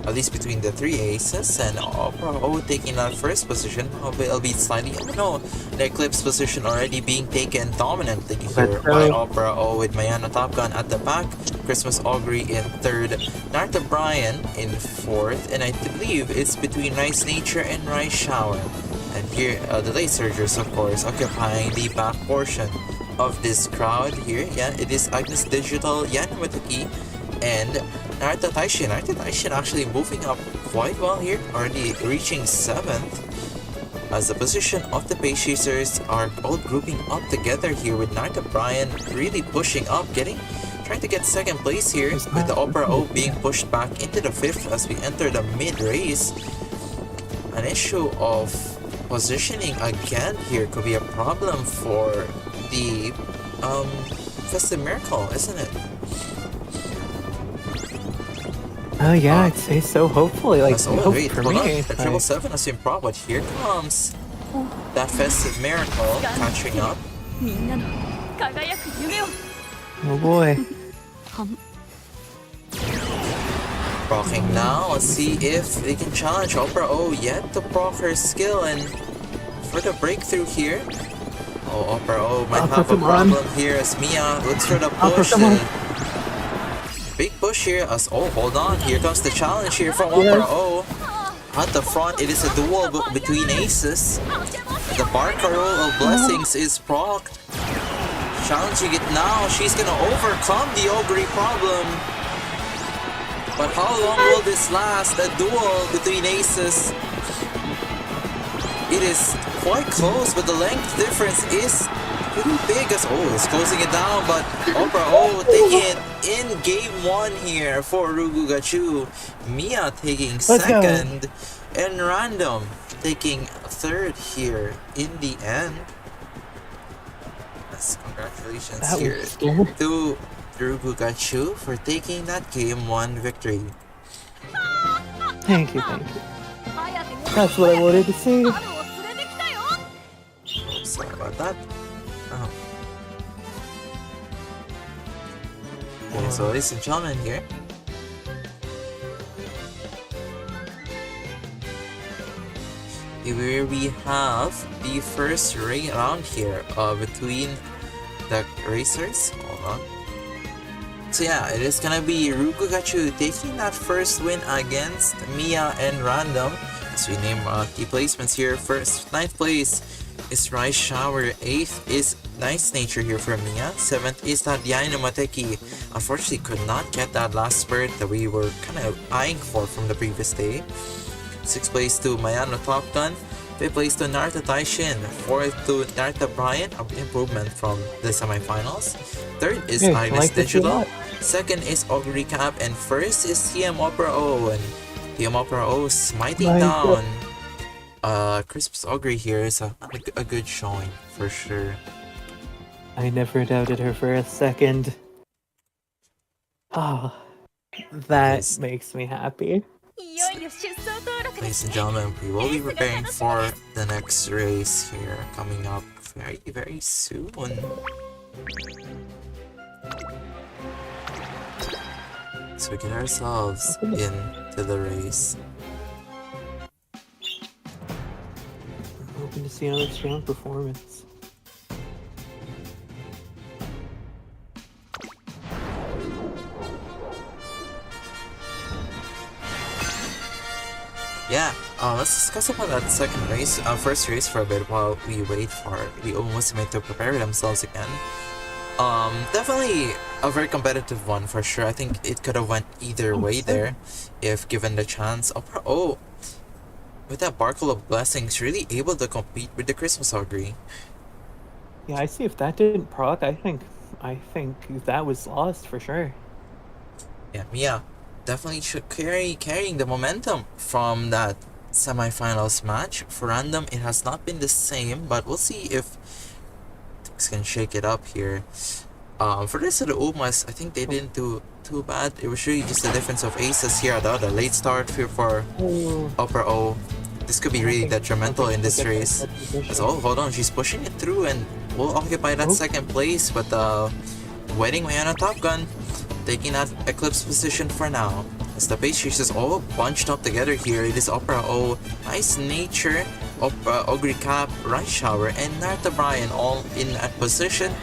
At least between the three aces, and Opera O taking that first position, albeit slightly. Oh no, the Eclipse position already being taken dominantly here by Opera O with Mayana Top Gun at the back, Christmas Augury in third, Narta Brian in fourth, and I believe it's between Rice Nature and Rice Shower. And here, the late surgers, of course, occupying the back portion of this crowd here. Yeah, it is Agnes Digital, Yan Mataki, and Narita Taishin. Narita Taishin actually moving up quite well here, already reaching 7th. As the position of the Pace Chasers are all grouping up together here with Narita Brian really pushing up, trying to get 2nd place here, with the Opera O being pushed back into the 5th as we enter the mid-race. An issue of positioning again here could be a problem for the Festive Miracle, isn't it? Oh yeah, I'd say so. Hopefully, like hope wait, for hold on. me. The 777 has been proc, but here comes that Festive Miracle catching up. みんなの輝く夢を Oh boy. Procking now. Let's see if they can challenge Opera O yet to proc her skill and for the breakthrough here. Oh, Opera O might have a problem here as Mia looks for the push. Big push here as, oh, hold on, here comes the challenge here from Opera O. At the front, it is a duel between aces. The Barca roll of blessings is procced. Challenging it now, she's gonna overcome the Augury problem. But how long will this last? A duel between aces. It is quite close, but the length difference is pretty big as, oh, it's closing it down, but Opera O taking it in game 1 here for Rugugachu. Mia taking 2nd, and Random taking 3rd here in the end. Yes, congratulations here to Rugugachu for taking that game 1 victory. Thank you. That's what I wanted to see. Sorry about that. Oh. Okay, so ladies and gentlemen here. Here we have the first round here between the racers. Hold on. So yeah, it is gonna be Rugugachu taking that first win against Mia and Random. So we name key placements here. First, 9th place is Rice Shower. 8th is Nice Nature here for Mia. 7th is Tadiano Mateki. Unfortunately, could not get that last spurt that we were kind of eyeing for from the previous day. 6th place to Mayano Top Gun. 5th place to Narita Taishin. 4th to Narita Brian, an improvement from the semifinals. 3rd is Agnes Digital. 2nd is Augury Cap. And 1st is TM Opera O. And TM Opera O smiting down Crisp's Augury here is a good showing for sure. I never doubted her for a second. Oh, that makes me happy. いよいよ出走登録で Ladies す and gentlemen, we will be preparing for the next race here coming up very soon. So we get ourselves into the race. Hoping to see another strong performance. Yeah, let's discuss about that first race for a bit while we wait for the Umamusume to prepare themselves again. Definitely a very competitive one for sure. I think it could have went either way there if given the chance. Oh, with that Barkle of Blessings, really able to compete with the Christmas Augury. Yeah, I see. If that didn't proc, I think that was lost for sure. Yeah, Mia definitely should carrying the momentum from that semifinals match. For Random, it has not been the same, but we'll see if things can shake it up here. For the rest of the Umas, I think they didn't do too bad. It was really just the difference of aces here. The late start here for Opera O. This could be really detrimental in this race. Oh, hold on, she's pushing it through and will occupy that second place, but Wedding Mayana Top Gun taking that Eclipse position for now. As the base chasers all bunched up together here, it is Opera O, Nice Nature, Opera Ogre Cap, Right Shower, and Narta Brian all in that position.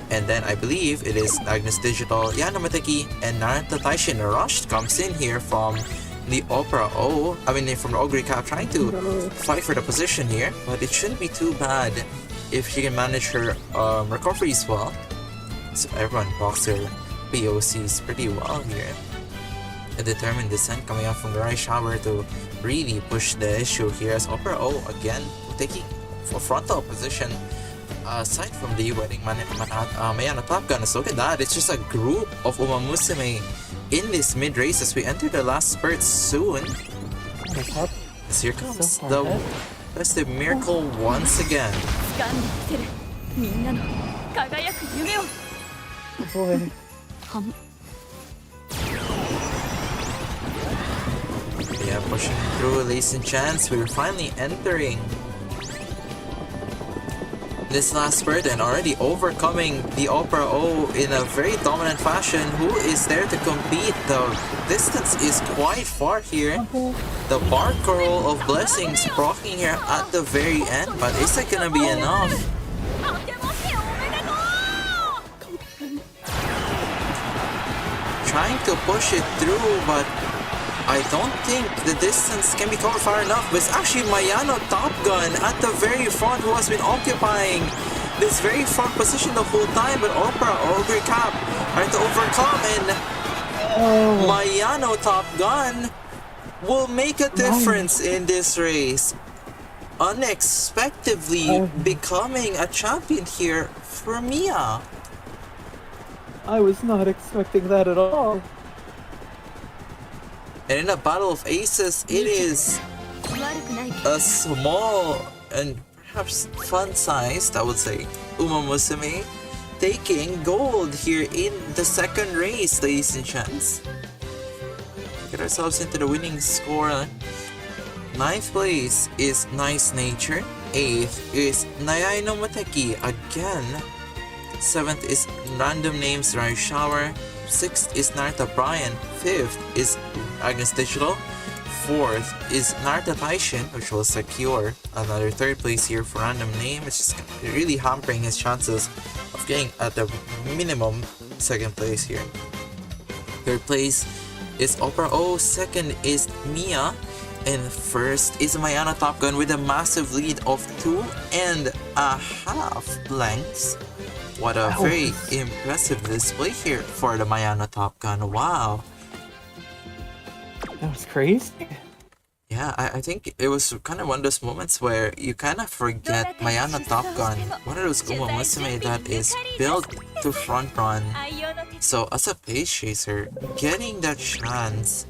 And then I believe it is Agnes Digital, Yanamateki, and Narata Taishin Rush comes in here from the Opera O, from the Ogre Cap, trying to fight for the position here, but it shouldn't be too bad if she can manage her recovery as well. So everyone blocks her POCs pretty well here. A determined descent coming out from the Right Shower to really push the issue here, as Opera O again taking a frontal position. Aside from the wedding Mayana Top Gun, look at that, it's just a group of Umamusume in this mid race as we enter the last spurt soon. As here comes the festive miracle once again. 掴んでみせるみんなの輝く夢を Boy. はん Yeah, pushing through Lace and Chance, we're finally entering this last spurt and already overcoming the Opera O in a very dominant fashion. Who is there to compete? The distance is quite far here. The Bar Girl of Blessings proccing here at the very end, but is it gonna be enough? Trying to push it through, but I don't think the distance can be covered far enough. But it's actually Mayano Top Gun at the very front who has been occupying this very front position the whole time. But Opera Ogre Cap trying to overcome, and Mayano Top Gun will make a difference in this race. Unexpectedly becoming a champion here for Mia. I was not expecting that at all. And in a battle of aces, it is a small and perhaps fun-sized, I would say, Umamusume taking gold here in the second race, ladies and gents. Get ourselves into the winning score. 9th place is Nice Nature. 8th is Nayai no Moteki again. 7th is Random Names Right Shower. 6th is Narta Brian. 5th is Agnes Digital. 4th is Narta Taishin, which will secure another 3rd place here for Random Name. It's just really hampering his chances of getting at the minimum 2nd place here. 3rd place is Opera O. 2nd is Mia. And 1st is Mayana Top Gun with a massive lead of 2.5 lengths. What a very impressive display here for the Mayana Top Gun. Wow. That was crazy. Yeah, I think it was kind of one of those moments where you kind of forget Mayana Top Gun, one of those Umamusume that is built to front run. So as a pace chaser, getting that chance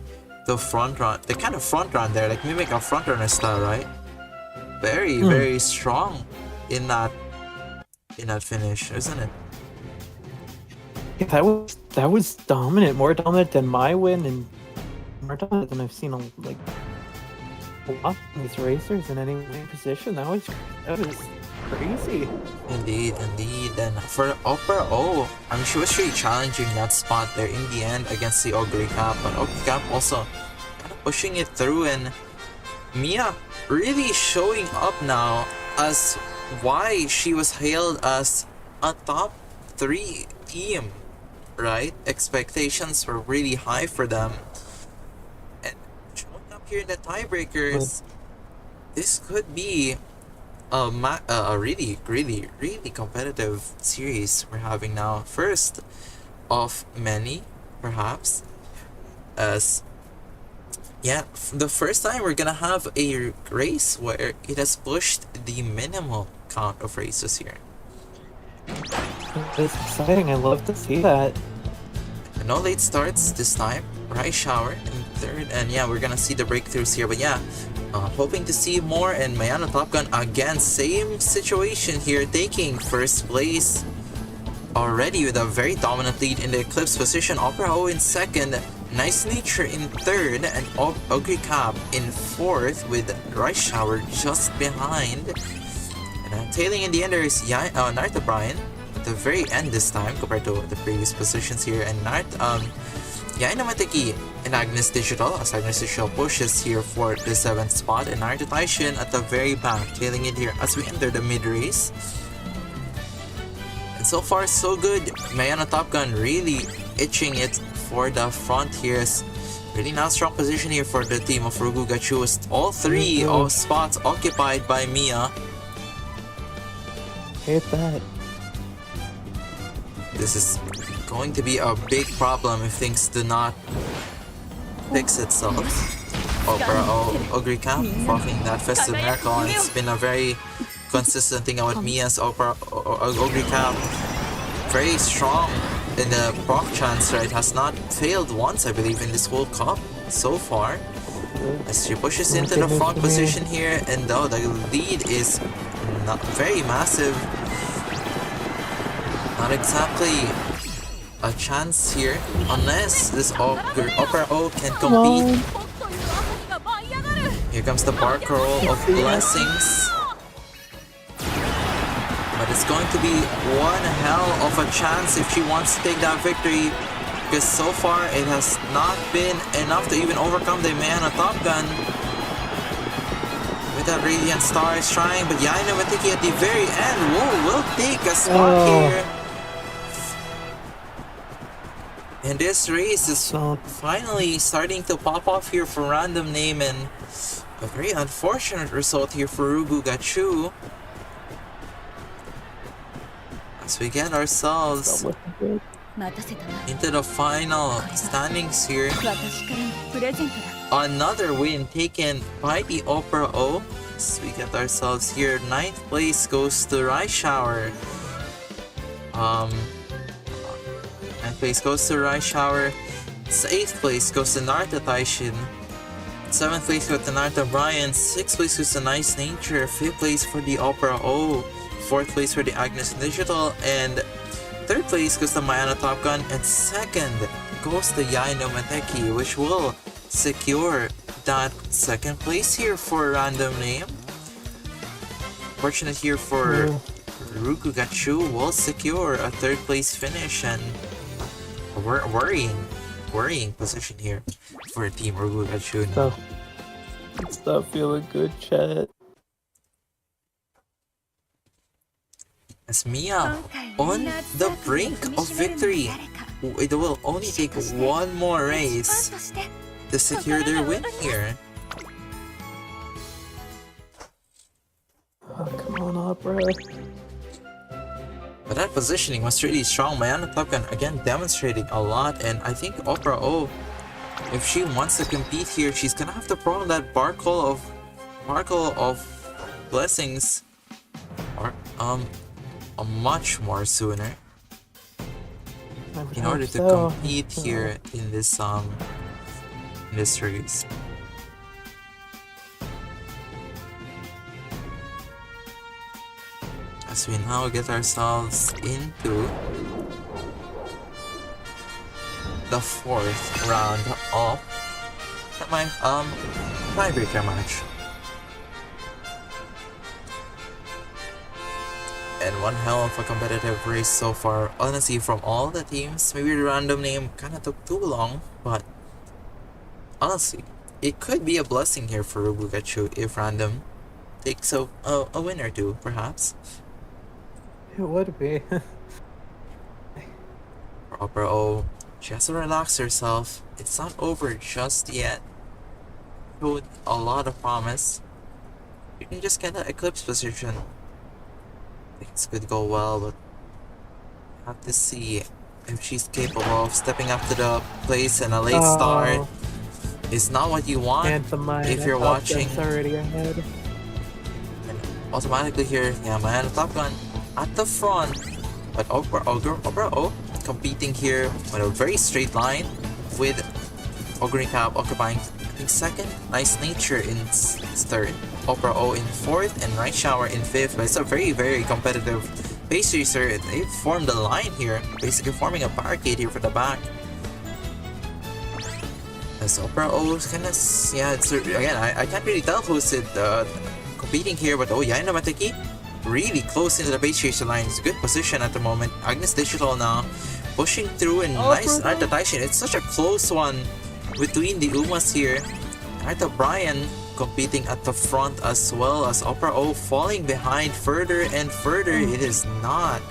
to front run, they kind of front run there, like mimic a front runner style, right? Very, very strong in that finish, isn't it? Yeah, that was dominant, more dominant than my win, and more dominant than I've seen like a lot of these racers in any winning position. That was crazy. Indeed. And for Opera O, I mean, she was really challenging that spot there in the end against the Ogre Cap, but Ogre Cap also kind of pushing it through, and Mia really showing up now as why she was hailed as a top 3 team, right? Expectations were really high for them. And showing up here in the tiebreakers, this could be a really competitive series we're having now. First of many, perhaps, as the first time we're gonna have a race where it has pushed the minimal count of races here. It's exciting. I love to see that. No late starts this time. Right Shower in 3rd, and yeah, we're gonna see the breakthroughs here. But yeah, hoping to see more. And Mayana Top Gun again, same situation here, taking 1st place already with a very dominant lead in the Eclipse position. Opera O in 2nd, Nice Nature in 3rd, and Ogre Cap in 4th with Right Shower just behind. And tailing in the end there is Narta Brian at the very end this time compared to the previous positions here. And Yaina Mateki and Agnes Digital, as Agnes Digital pushes here for the 7th spot, and Naruto Taishin at the very back, tailing it here as we enter the mid-race. And so far, so good. Mayana Top Gun really itching it for the front here. Really now strong position here for the team of Rugu Gachu. All three of spots occupied by Mia. Hit that. This is going to be a big problem if things do not fix itself. Ogre Camp fucking that festive miracle, and it's been a very consistent thing about Mia's Ogre Camp. Very strong in the proc chance, right? Has not failed once, I believe, in this whole cup so far. As she pushes into the front position here, and though the lead is not very massive, not exactly a chance here, unless this Opera O can compete. Here comes the bar crawl of blessings. But it's going to be one hell of a chance if she wants to take that victory, because so far it has not been enough to even overcome the man on Top Gun. With that Radiant Star is trying, but Yaina Mateki at the very end will take a spot here. And this race is finally starting to pop off here for Random Name, and a very unfortunate result here for Rugu Gachu. As we get ourselves into the final standings here. Another win taken by the Opera O. So we get ourselves here. 9th place goes to Rice Shower. 9th place goes to Rice Shower. 8th place goes to Naruto Taishin. 7th place goes to Naruto Brian. 6th place goes to Nice Nature. 5th place for the Opera O. 4th place for the Agnes Digital. And 3rd place goes to Mayana Top Gun. And 2nd goes to Yaino Mateki, which will secure that 2nd place here for Random Name. Fortunate here for Rugu Gachu will secure a 3rd place finish, and a worrying position here for Team Rugu Gachu. Stop feeling good, chat. As Mia on the brink of victory. It will only take one more race to secure their win here. Oh, come on, Opera. But that positioning was really strong. Mayana Top Gun again demonstrating a lot, and I think Opera O, if she wants to compete here, she's gonna have to prolong that Barkle of Blessings, or much more sooner, in order to compete here in this race. As we now get ourselves into the 4th round of my tiebreaker match. And one hell of a competitive race so far. Honestly, from all the teams, maybe the Random Name kind of took too long, but honestly, it could be a blessing here for Rugu Gachu if Random takes a win or two, perhaps. It would be. For Opera O, she has to relax herself. It's not over just yet. Showed a lot of promise. You can just get an Eclipse position. Things could go well, but have to see if she's capable of stepping up to the place, and a late start is not what you want if you're watching. Already ahead. And automatically here, yeah, Mayana Top Gun at the front, but Opera O competing here on a very straight line with Ogre Cap occupying, I think, 2nd, Nice Nature in 3rd, Opera O in 4th, and Night Shower in 5th. But it's a very, very competitive base racer. They've formed a line here, basically forming a barricade here for the back. As Opera O is kind of, yeah, it's again, I can't really tell who's competing here, but Yaina Mateki really close into the base racer line. It's a good position at the moment. Agnes Digital now pushing through and nice Narita Taishin. It's such a close one between the Umas here. Narita Brian competing at the front as well as Opera O falling behind further and further. It is not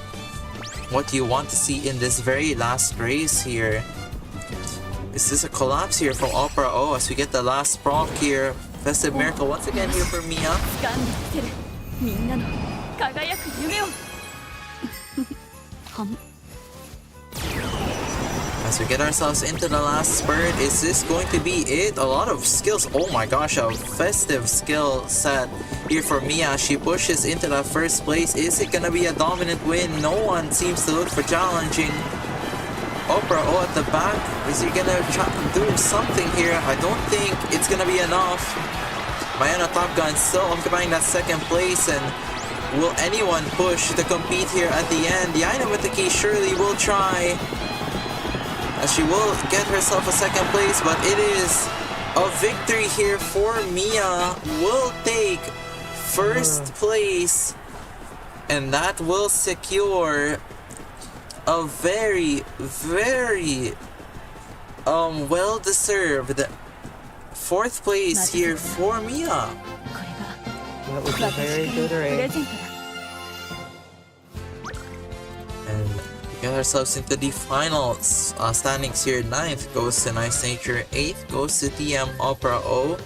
what you want to see in this very last race here. This is a collapse here from Opera O as we get the last proc here. Festive Miracle once again here for Mia. 掴んでつけるみんなの輝く夢をはん As we get ourselves into the last spurt, is this going to be it? A lot of skills. Oh my gosh, a festive skill set here for Mia. She pushes into that first place. Is it gonna be a dominant win? No one seems to look for challenging. Opera O at the back. Is he gonna try to do something here? I don't think it's gonna be enough. Mayana Top Gun still occupying that second place, and will anyone push to compete here at the end? Yaina with the key surely will try, as she will get herself a second place, but it is a victory here for Mia. Will take first place, and that will secure a very, very well-deserved fourth place here for Mia. これが That was a very good プレ race. ゼントだ And we get ourselves into the final standings here. 9th goes to Nice Nature, 8th goes to TM Opera O.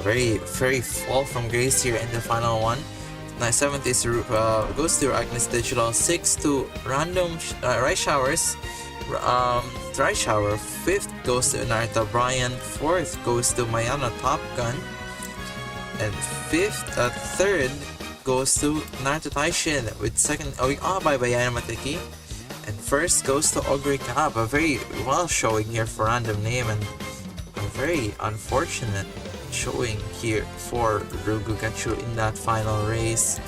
Very, very fall from grace here in the final one. 7th is goes to Agnes Digital, 6th to Random Rice Showers, Rice Shower, 5th goes to Narita Brian, 4th goes to Mayana Top Gun, and 3rd goes to Narita Taishin, with second by Bayana Mateki, and first goes to Ogre Cab. A very well showing here for random name, and a very unfortunate showing here for Rugugachu in that final race.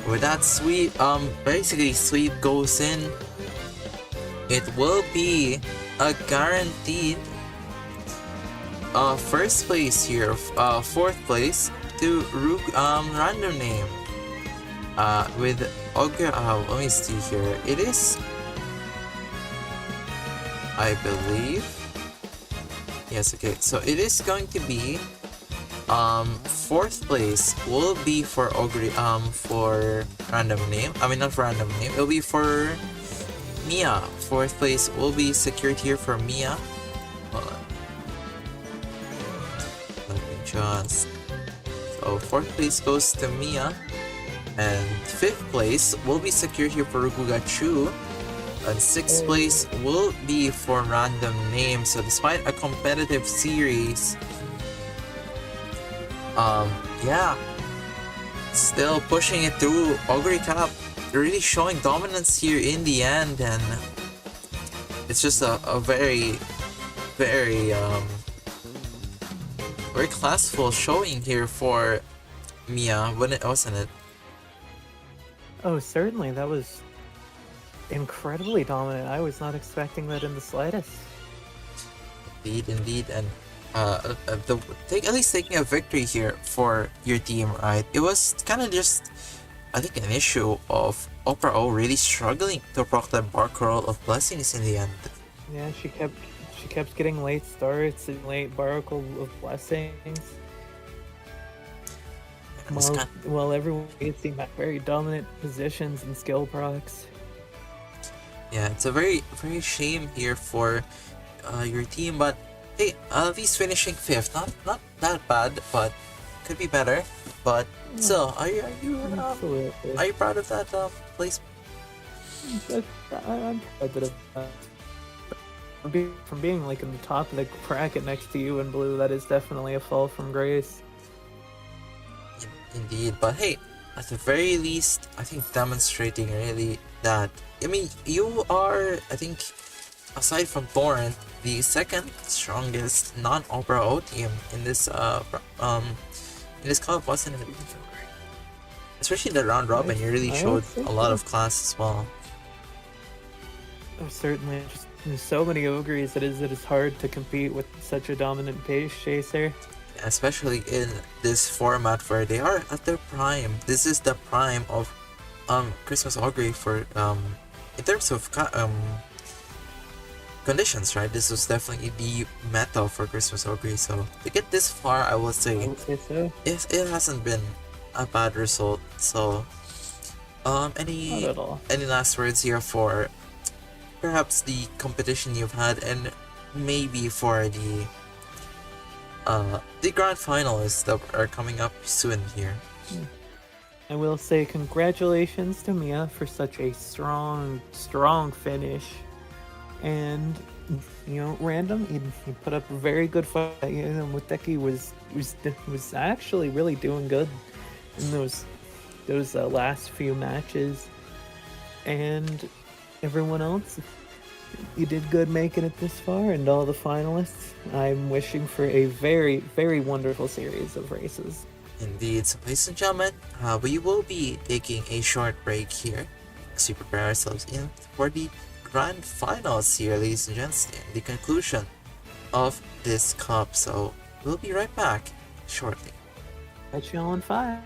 With that sweep, basically sweep goes in, it will be a guaranteed first place here, fourth place to random name. With Ogre, let me see here. It is, I believe. Yes, okay. So it is going to be fourth place will be for Ogre, for random name. I mean, not for random name. It'll be for Mia. Fourth place will be secured here for Mia. Hold on. Let me just. So fourth place goes to Mia, and fifth place will be secured here for Rugugachu. And sixth place will be for random name. So despite a competitive series, yeah, still pushing it through. Ogre Cup really showing dominance here in the end, and it's just a very, very very classful showing here for Mia, wasn't it? Oh, certainly. That was incredibly dominant. I was not expecting that in the slightest. Indeed, and at least taking a victory here for your team, right? It was kind of just, I think, an issue of Opera O really struggling to proc that Bark Roll of Blessings in the end. Yeah, she kept getting late starts and late Barnacle of Blessings. While everyone seemed at very dominant positions and skill procs. Yeah, it's a very, very shame here for your team, but hey, at least finishing 5th, not that bad, but could be better. But still, are you proud of that place? I'm a bit of from being like in the top of the bracket next to you in blue. That is definitely a fall from grace. Indeed, but hey, at the very least, I think demonstrating really that, I mean, you are, I think, aside from Torrent, the second strongest non-Opera O team in this cup, wasn't it? Especially the round robin, you really showed a lot of class as well. Oh, certainly, just there's so many ogres. It is hard to compete with such a dominant pace chaser. Especially in this format where they are at their prime. This is the prime of Christmas Ogre for in terms of conditions, right? This was definitely the meta for Christmas Ogre. So to get this far, I will I say would say so. it hasn't been a bad result. So Not any at all. last words here for perhaps the competition you've had, and maybe for the grand finalists that are coming up soon here? I will say congratulations to Mia for such a strong, strong finish. And Random, he put up a very good fight. Muteki was actually really doing good in those last few matches. And everyone else, you did good making it this far, and all the finalists. I'm wishing for a very, very wonderful series of races. Indeed. So, ladies and gentlemen, we will be taking a short break here as we prepare ourselves in for the grand finals here, ladies and gents, and the conclusion of this cup. So, we'll be right back shortly. Catch y'all on 5.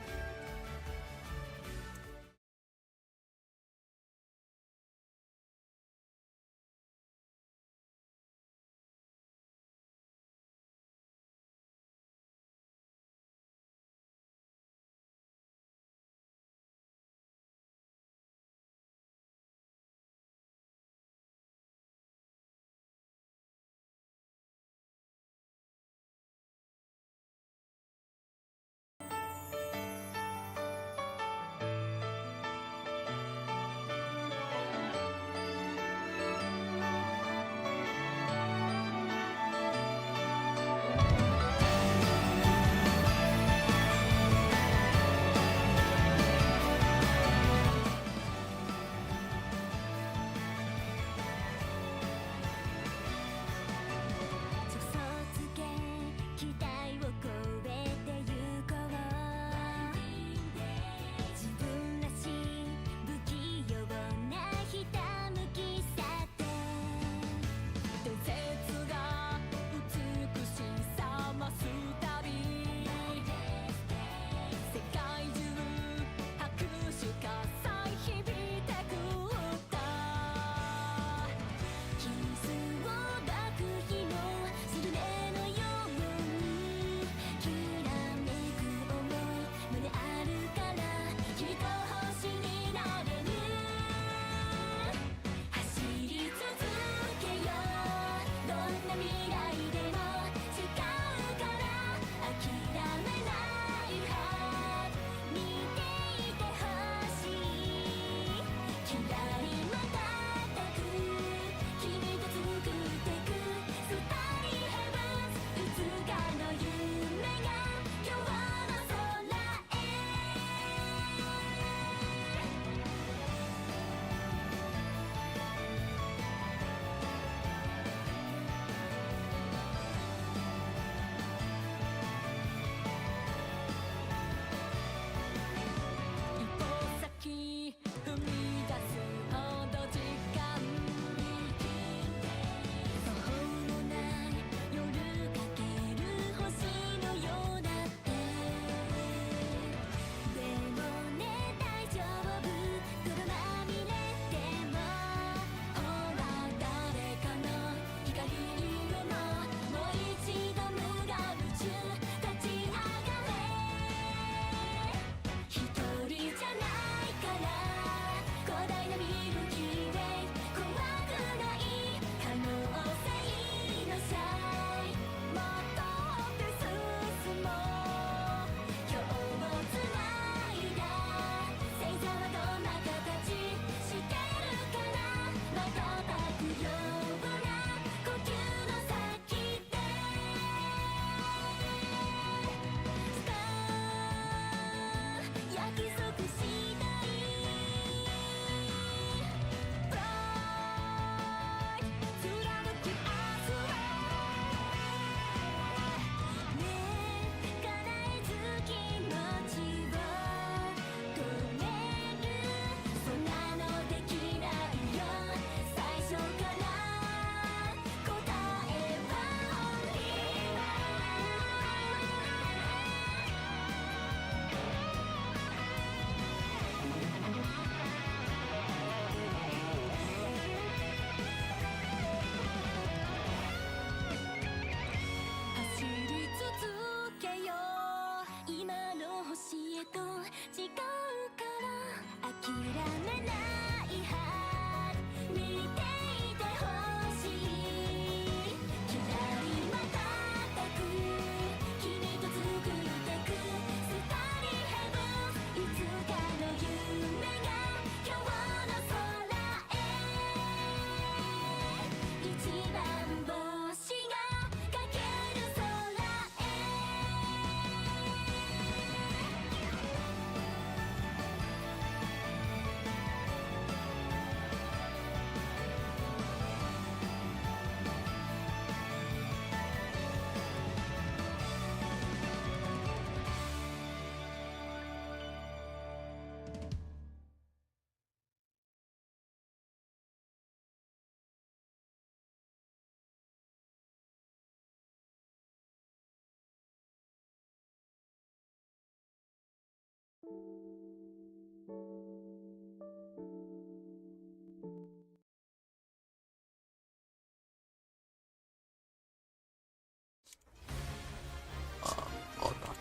Hold on.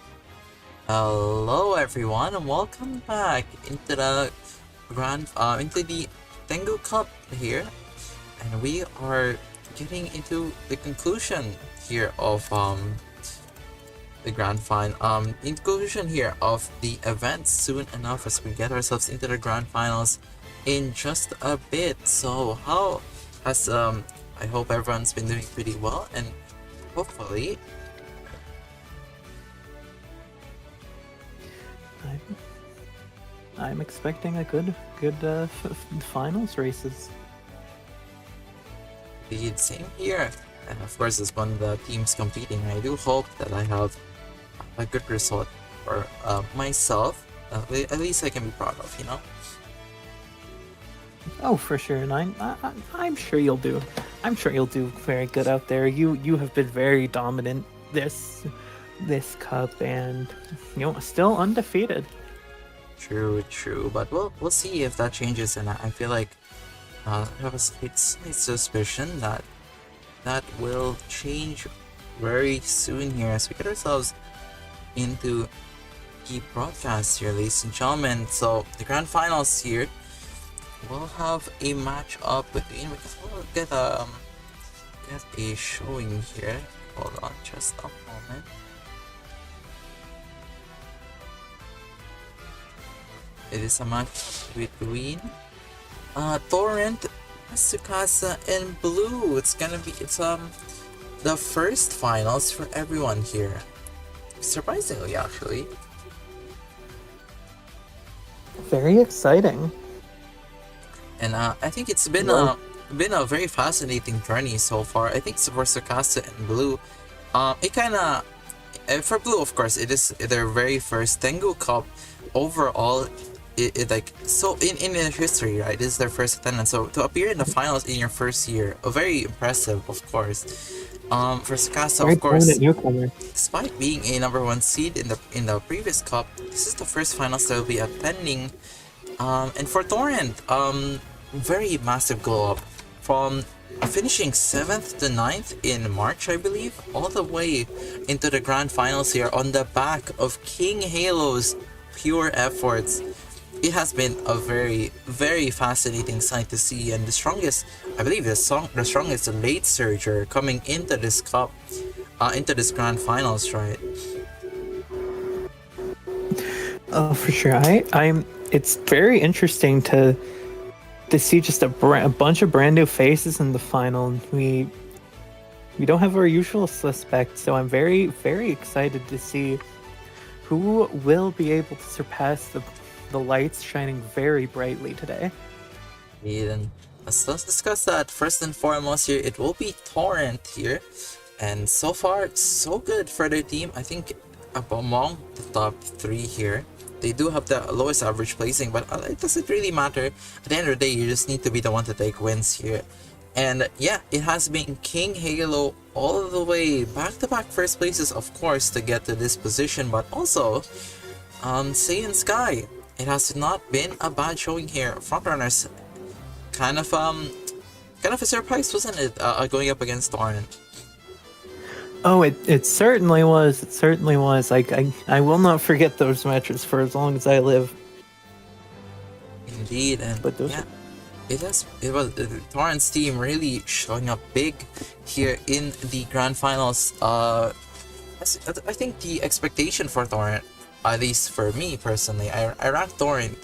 Hello everyone and welcome back into the into the Tengu Cup here, and we are getting into the conclusion here of the grand final inclusion here of the event soon enough as we get ourselves into the grand finals in just a bit. So how has I hope everyone's been doing pretty well, and hopefully I'm expecting a good finals races. indeed, same here. And of course, as one of the teams competing, I do hope that I have a good result for myself. At least I can be proud of, you know. Oh, for sure, and I'm sure you'll do. I'm sure you'll do very good out there. You have been very dominant this cup, and still undefeated. True, but we'll see if that changes, and I feel like I have a slight suspicion that that will change very soon here as we get ourselves into the broadcast here, ladies and gentlemen. So the grand finals here will have a match up between. We'll get a showing here. Hold on, just a moment. It is a match between Torrent, Tsukasa, and Blue. It's the first finals for everyone here. Surprisingly, actually. Very exciting. And I think it's been a very fascinating journey so far. I think for Tsukasa and Blue, it kind of for Blue, of course, it is their very first Tengu Cup overall. It like so in their history, right? This is their first attendance. So to appear in the finals in your first year, very impressive, of course. For Tsukasa, of course, despite being a #1 seed in the previous cup, this is the first finals they'll be attending. And for Torrent, very massive glow up from finishing 7th to 9th in March, I believe, all the way into the grand finals here on the back of King Halo's pure efforts. It has been a very, very fascinating sight to see, and the strongest, I believe, the strongest late surger coming into this cup, into this grand finals, right? Oh, for sure. It's very interesting to see just a bunch of brand new faces in the final. We don't have our usual suspects, so I'm very, very excited to see who will be able to surpass the lights shining very brightly today. And let's discuss that. First and foremost here, it will be Torrent here, and so far so good for their team. I think among the top 3 here. They do have the lowest average placing, but it doesn't really matter. At the end of the day, you just need to be the one to take wins here. And yeah, it has been King Halo all the way back-to-back first places, of course, to get to this position, but also Saiyan Sky. It has not been a bad showing here. Frontrunners, kind of a surprise, wasn't it? Going up against Torrent. Oh, it certainly was. It certainly was. I will not forget those matches for as long as I live. Indeed, and but those yeah, it was Torrent's team really showing up big here in the grand finals. I think the expectation for Torrent, at least for me personally, I ranked Torrent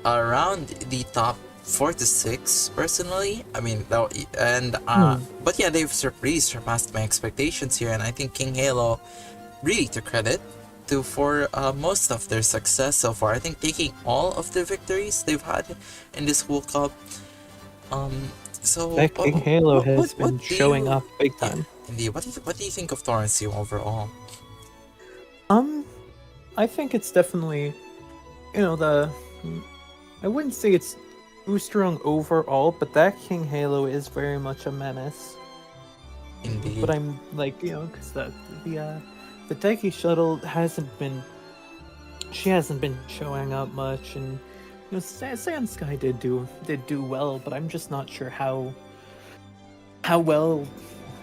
around the top 4 to 6 personally. I mean, but yeah, they've really surpassed my expectations here, and I think King Halo really to credit for most of their success so far. I think taking all of the victories they've had in this World Cup. So King Halo has been showing up big time. Yeah, indeed. What do you think of Torrent's team overall? I think it's definitely, I wouldn't say it's too strong overall, but that King Halo is very much a menace. Indeed. But I'm like, because the Daiki shuttle hasn't been she hasn't been showing up much, and Sand Sky did do well, but I'm just not sure how well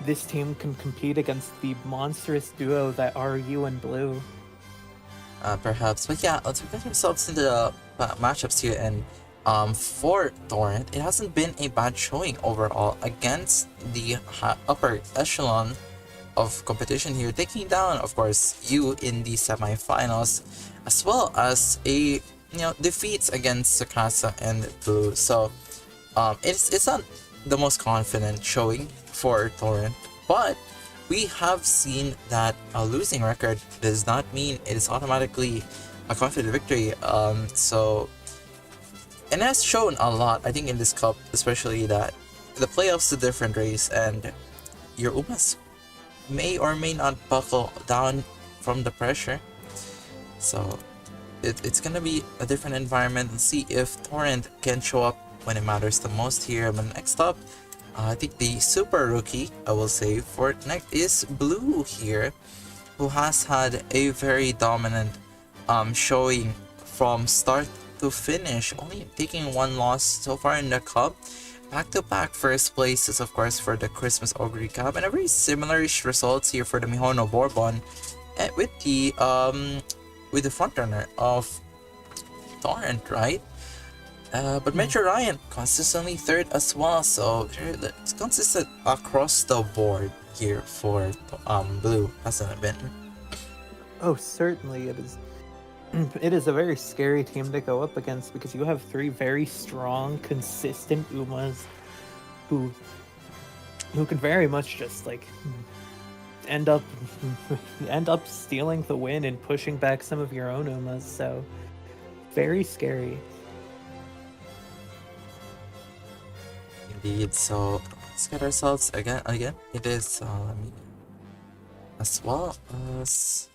this team can compete against the monstrous duo that are you and Blue. Perhaps, but yeah, let's get ourselves into the matchups here. And for Torrent, it hasn't been a bad showing overall against the upper echelon of competition here, taking down, of course, you in the semifinals, as well as a defeats against Tsukasa and Blue. So it's not the most confident showing for Torrent, but we have seen that a losing record does not mean it is automatically a confident victory. So, and it has shown a lot, I think, in this cup, especially that the playoffs is a different race, and your Umas may or may not buckle down from the pressure. So it's gonna be a different environment, and see if Torrent can show up when it matters the most here. But next up, I think the super rookie, I will say, for next is Blue here, who has had a very dominant showing from start to finish, only taking one loss so far in the cup. Back-to-back first places, of course, for the Christmas Ogre Cup, and a very similar-ish results here for the Mihono Bourbon, with the frontrunner of Torrent, right? But Metro Ryan consistently third as well, so it's consistent across the board here for Blue, hasn't it been? Oh, certainly it is. It is a very scary team to go up against, because you have three very strong, consistent Umas who could very much just like end up stealing the win and pushing back some of your own Umas. So very scary. Indeed. So let's get ourselves again. It is as well as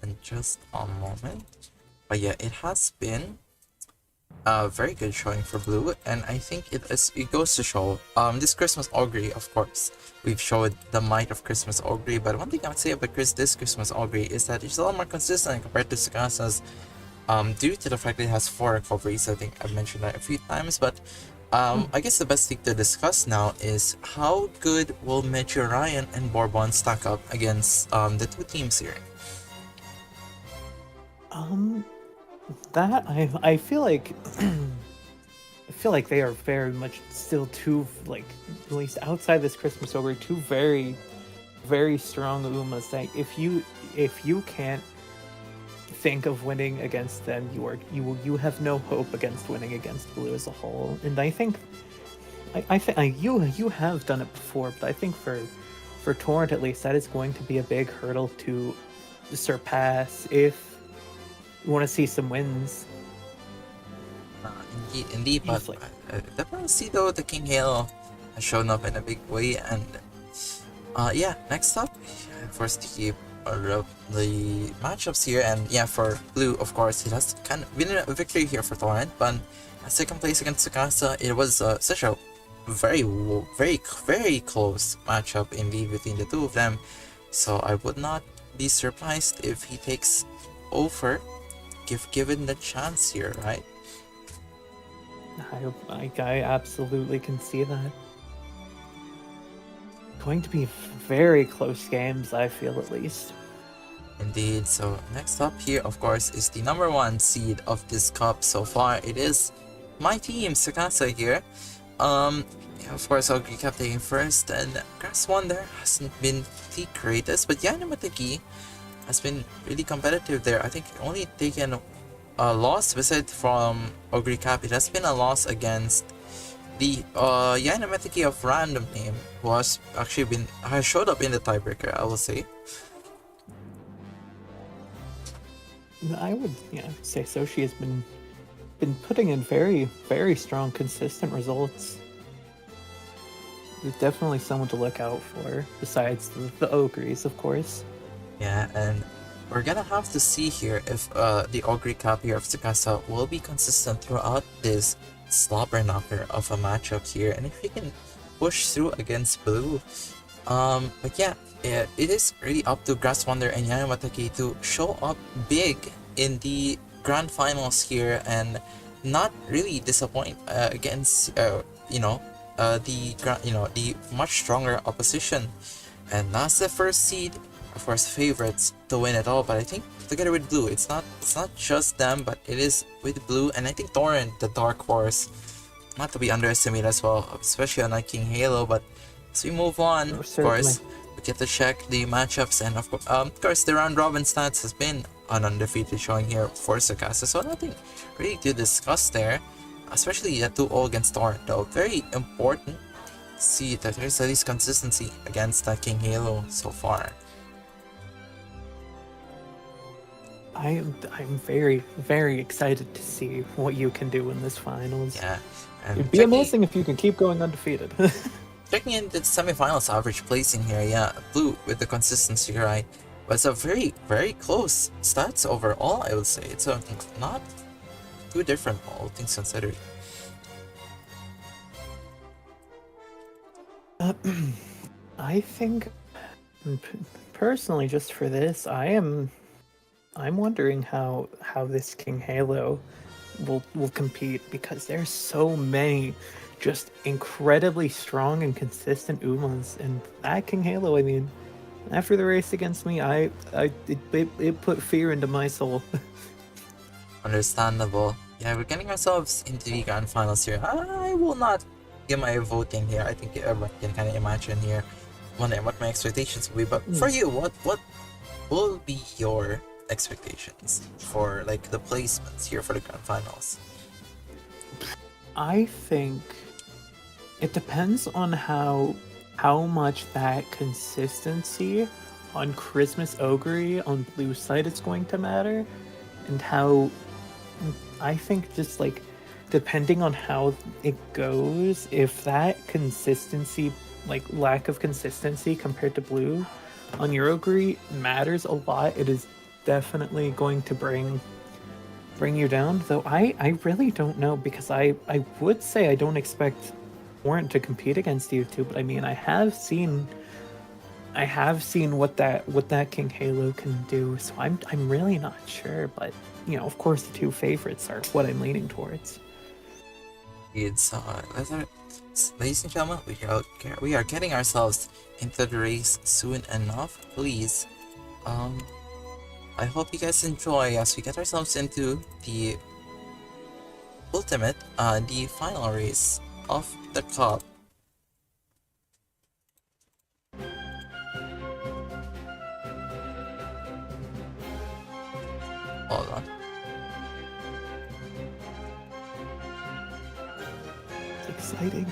in just a moment. But yeah, it has been a very good showing for Blue, and I think it goes to show this Christmas Ogre, of course. We've showed the might of Christmas Ogre, but one thing I would say about this Christmas Ogre is that it's a lot more consistent compared to Tsukasa's, due to the fact that it has 4 recoveries. I think I've mentioned that a few times, but I guess the best thing to discuss now is how good will Metro Ryan and Bourbon stack up against the two teams here. That I feel like they are very much still two, like, at least outside this Christmas Ogre, two very, very strong Umas that if you can't think of winning against them, you have no hope against winning against Blue as a whole. And I think you have done it before, but I think for Torrent at least, that is going to be a big hurdle to surpass if you want to see some wins. Indeed, but I definitely see though the King Hail has shown up in a big way, and yeah, next up, first to keep the matchups here, and yeah, for Blue, of course, it has kind of been a victory here for Torrent, but second place against Tsukasa, it was such a very, very, very close matchup indeed between the two of them, so I would not be surprised if he takes over, given the chance here, right? I absolutely can see that. Going to be very close games, I feel, at least. Indeed. So next up here, of course, is the number 1 seed of this cup so far. It is my team, Tsukasa here. Yeah, of course, Ogre kept taking first, and Grass Wonder hasn't been the greatest, but Yanamateki has been really competitive there. I think only taken a loss visit from Ogre Cap. It has been a loss against the Yanamateki of random name, who has actually showed up in the tiebreaker, I will say. I would say so. She has been putting in very, very strong, consistent results. There's definitely someone to look out for, besides the Ogres, of course. Yeah, and we're gonna have to see here if the Ogre Cap here of Tsukasa will be consistent throughout this slobber knocker of a matchup here, and if he can push through against Blue. But yeah, it is really up to Grass Wonder and Yayamatake to show up big in the grand finals here and not really disappoint against the much stronger opposition. And that's the first seed, of course, favorites to win it all. But I think together with Blue, it's not just them, but it is with Blue, and I think Torrent, the dark horse, not to be underestimated as well, especially on King Halo. But as we move on, of course, we get to check the matchups, and of course, the round robin stats has been an undefeated showing here for Tsukasa, so nothing really to discuss there, especially the 2-0 against Torrent, though. Very important to see that there's at least consistency against King Halo so far. I'm very, very excited to see what you can do in this finals. Yeah. It'd be amazing if you can keep going undefeated. Checking in the semifinals average placing here, yeah, Blue with the consistency, right? But it's a very, very close stats overall, I would say. It's not too different, all things considered. I think, personally, just for this, I'm wondering how this King Halo will compete, because there's so many just incredibly strong and consistent Umas, and that King Halo, I mean, after the race against me, it put fear into my soul. Understandable. Yeah, we're getting ourselves into the grand finals here. I will not give my voting here. I think everyone can kind of imagine here what my expectations will be. But for you, what will be your expectations for like the placements here for the grand finals? I think it depends on how much that consistency on Christmas Ogre on Blue side is going to matter, and how I think just like depending on how it goes, if that consistency, like lack of consistency compared to Blue on your Ogre matters a lot, it is definitely going to bring you down. Though I really don't know, because I would say I don't expect Warrant to compete against you two, but I mean I have seen what that King Halo can do, so I'm really not sure. But you know, of course, the two favorites are what I'm leaning towards. It's ladies and gentlemen, we are getting ourselves into the race soon enough. Please, I hope you guys enjoy as we get ourselves into the ultimate, the final race of the cup. Hold on. It's exciting.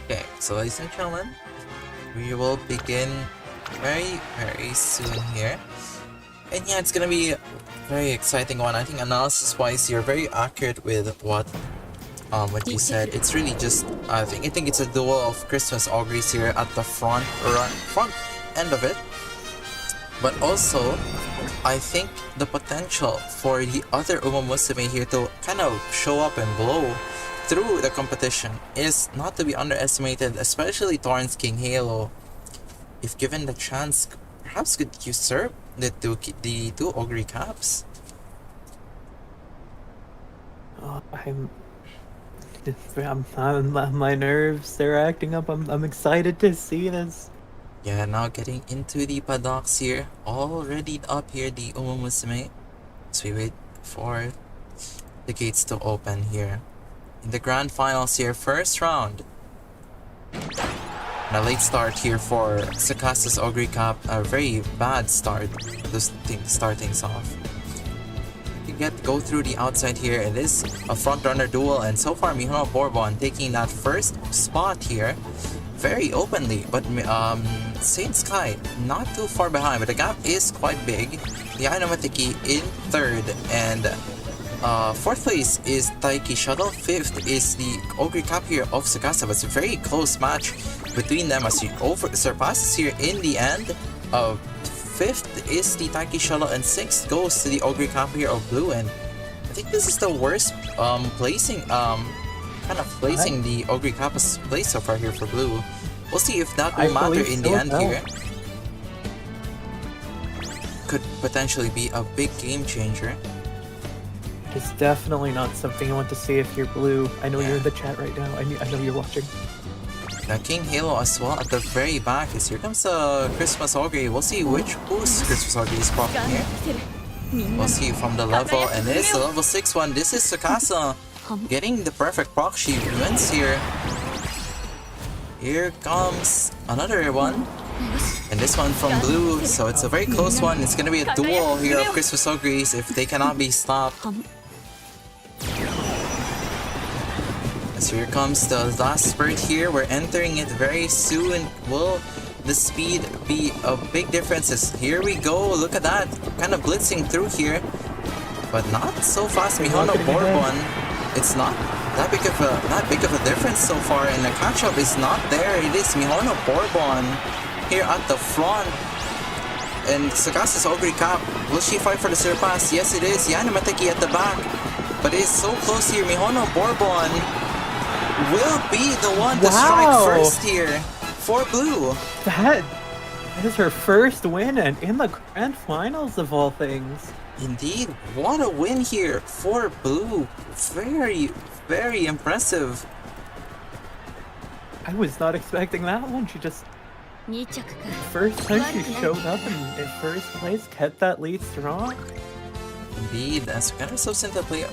Okay, so ladies and gentlemen, we will begin very, very soon here. And yeah, it's gonna be a very exciting one. I think analysis-wise, you're very accurate with what you said. It's really just, I think it's a duel of Christmas Ogres here at the front end of it. But also, I think the potential for the other Umamusume here to kind of show up and blow through the competition is not to be underestimated, especially Torrent's King Halo. If given the chance, perhaps could usurp the two Ogre caps. My nerves, they're acting up. I'm excited to see this. Yeah, now getting into the paddocks here, all readied up here, the Umamusume. So we wait for the gates to open here. In the grand finals here, first round. And a late start here for Tsukasa's Ogre Cap, a very bad start to start things off. You go through the outside here. It is a front runner duel, and so far Mihono Bourbon taking that first spot here very openly, but Saint Sky not too far behind, but the gap is quite big. The Ainomatiki in third, and fourth place is Taiki Shuttle. Fifth is the Ogre Cap here of Tsukasa, but it's a very close match between them as he surpasses here in the end. Fifth is the Taiki Shuttle, and sixth goes to the Ogre Cap here of Blue, and think this is the worst placing kind of placing the Ogre Kappa's place so far here for blue. We'll see if that will matter in the end here. Could potentially be a big game changer. It's definitely not something you want to see if you're blue. I know you're in the chat right now. I know you're watching. The King Halo as well at the very back is here comes Christmas Ogre. We'll see whose Christmas Ogre is popping here. We'll see from the level, and it is the level 6 one. This is Tsukasa getting the perfect proc. She wins here. Here comes another one. And this one from blue, so it's a very close one. It's gonna be a duel here of Christmas Ogres if they cannot be stopped. So here comes the last spurt here. We're entering it very soon. Will the speed be a big difference? Here we go. Look at that. Kind of blitzing through here. But not so fast. Mihono Bourbon. It's not that big of a difference so far. And the catch-up is not there. It is Mihono Bourbon here at the front. And Tsukasa's Ogre Cap. Will she fight for the surpass? Yes, it is. Yanamateki at the back. But it is so close here. Mihono Bourbon will be the one to strike first here for blue. That is her first win and in the grand finals of all things. Indeed, what a win here for blue. Very, very impressive. I was not expecting that one. She just first time she showed up in first place, kept that lead strong. Indeed, as we got ourselves into play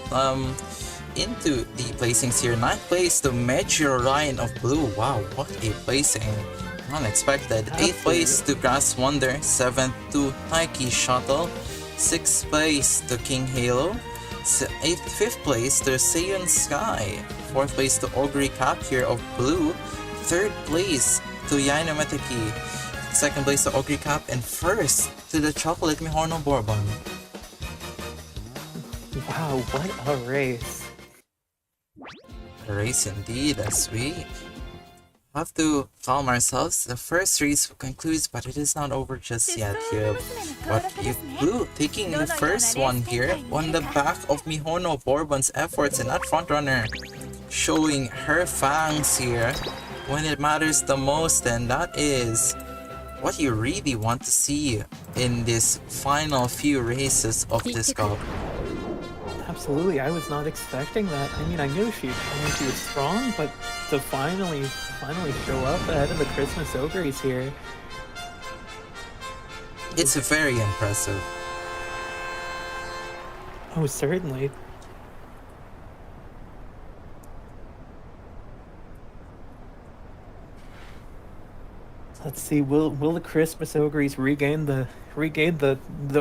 into the placings here. 9th place to Major Ryan of blue. Wow, what a placing. Unexpected. 8th place to Grass Wonder. 7th to Taiki Shuttle. 6th place to King Halo. 5th place to Seiyon Sky. 4th place to Ogre Cap here of blue. 3rd place to Yaino Mateki. 2nd place to Ogre Cap. And 1st to the Chocolate Mihono Bourbon. Wow, what a race. A race indeed, as we have to calm ourselves. The first race concludes, but it is not over just yet here. But blue taking the first one here on the back of Mihono Bourbon's efforts, and that front runner showing her fangs here when it matters the most, and that is what you really want to see in this final few races of this cup. Absolutely, I was not expecting that. I mean, I knew she was strong, but to finally show up ahead of the Christmas Ogres here. It's very impressive. Oh, certainly. Let's see, will the Christmas Ogres regain the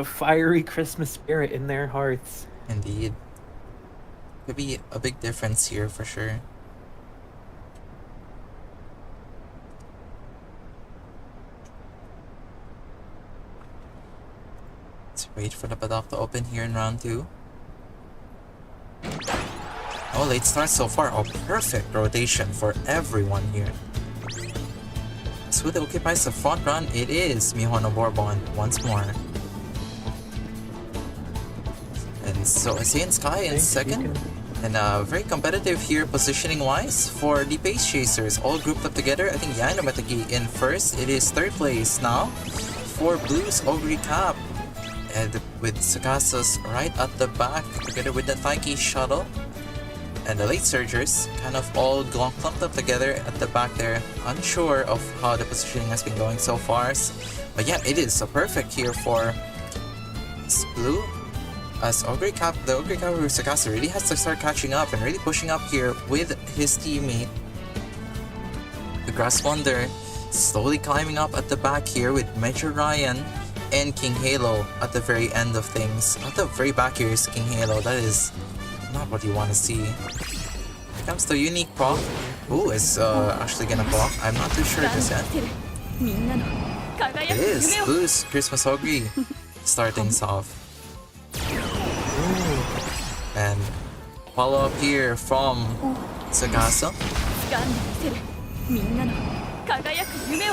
fiery Christmas spirit in their hearts? Indeed. Could be a big difference here for sure. Let's wait for the paddock to open here in round 2. Oh, late start so far. Oh, perfect rotation for everyone here. So who occupies the front run? It is Mihono Bourbon once more. And so Seiyon Sky in second. And very competitive here positioning wise for the Pace Chasers. All grouped up together. I think Yaino Matagi in first. It is 3rd place now for Blue's Ogre Cap. And with Tsukasa's right at the back together with the Taiki Shuttle. And the late surgers kind of all clumped up together at the back there. Unsure of how the positioning has been going so far. But yeah, it is so perfect here for Blue. As the Ogre Cap with Tsukasa really has to start catching up and really pushing up here with his teammate. The Grass Wonder slowly climbing up at the back here with Major Ryan and King Halo at the very end of things. At the very back here is King Halo. That is not what you want to see. Here comes the unique proc. Ooh, is actually gonna proc. I'm not too sure just yet. It is Blue's Christmas Ogre starting things off. And follow up here from Tsukasa. I'm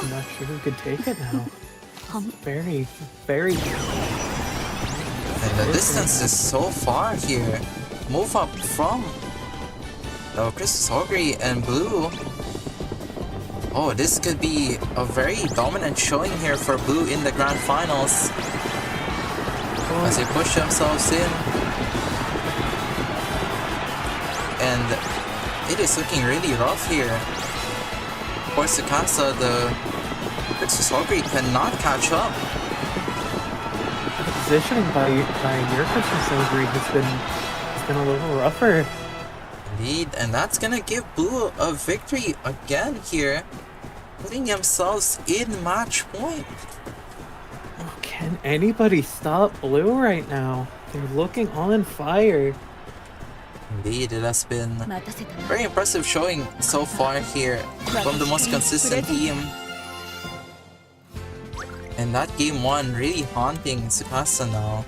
not sure who could take it now. Very. And the distance is so far here. move up from Christmas Augury and Blue. Oh, this could be a very dominant showing here for Blue in the grand finals as they push themselves in. And it is looking really rough here. For Tsukasa, the Christmas Augury cannot catch up. The positioning by your Christmas Augury has been a little rougher. Indeed, and that's gonna give Blue a victory again here, putting themselves in match point. Oh, can anybody stop Blue right now? They're looking on fire. Indeed, it has been very impressive showing so far here from the most consistent team. And that game 1 really haunting Tsukasa now.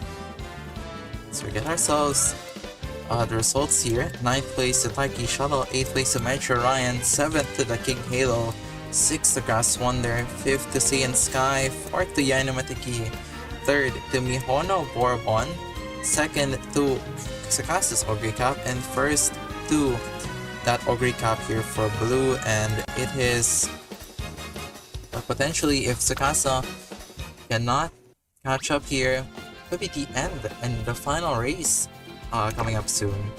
So we get ourselves the results here. 9th place to Taiki Shuttle, 8th place to Metro Ryan, 7th to the King Halo, 6th to Grass Wonder, 5th to Saiyan Sky, 4th to Yainomatiki, 3rd to Mihono Bourbon, 2nd to Tsukasa's Augury Cap, and 1st to that Augury Cap here for Blue. And it is potentially, if Tsukasa cannot catch up here, could be the end and the final race coming up soon.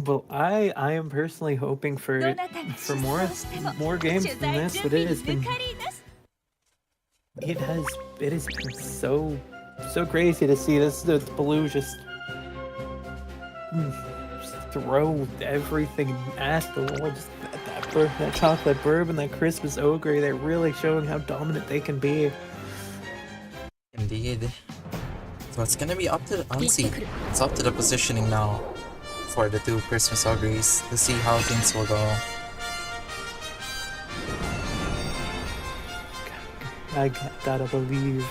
Well, I am personally hoping for more games than this, but it has been so crazy to see this Blue just throw everything at the wall. Just that chocolate bourbon, that Christmas Augury, they're really showing how dominant they can be. Indeed. So it's gonna be up to the It's up to the positioning now for the two Christmas Auguries to see how things will go. I gotta believe.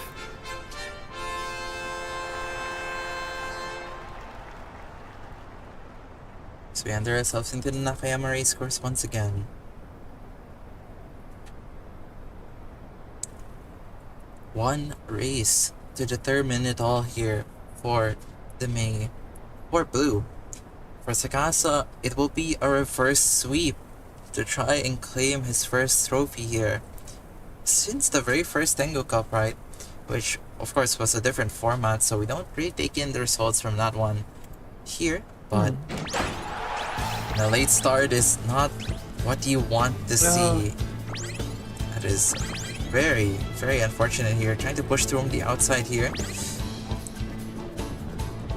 So we enter ourselves into the Nakayama race course once again. One race to determine it all here for the May. For Blue. For Tsukasa, it will be a reverse sweep to try and claim his first trophy here. Since the very first Tengu Cup, right? Which, of course, was a different format, so we don't really take in the results from that one here, but the late start is not what you want to see. That is very, very unfortunate here. Trying to push through on the outside here.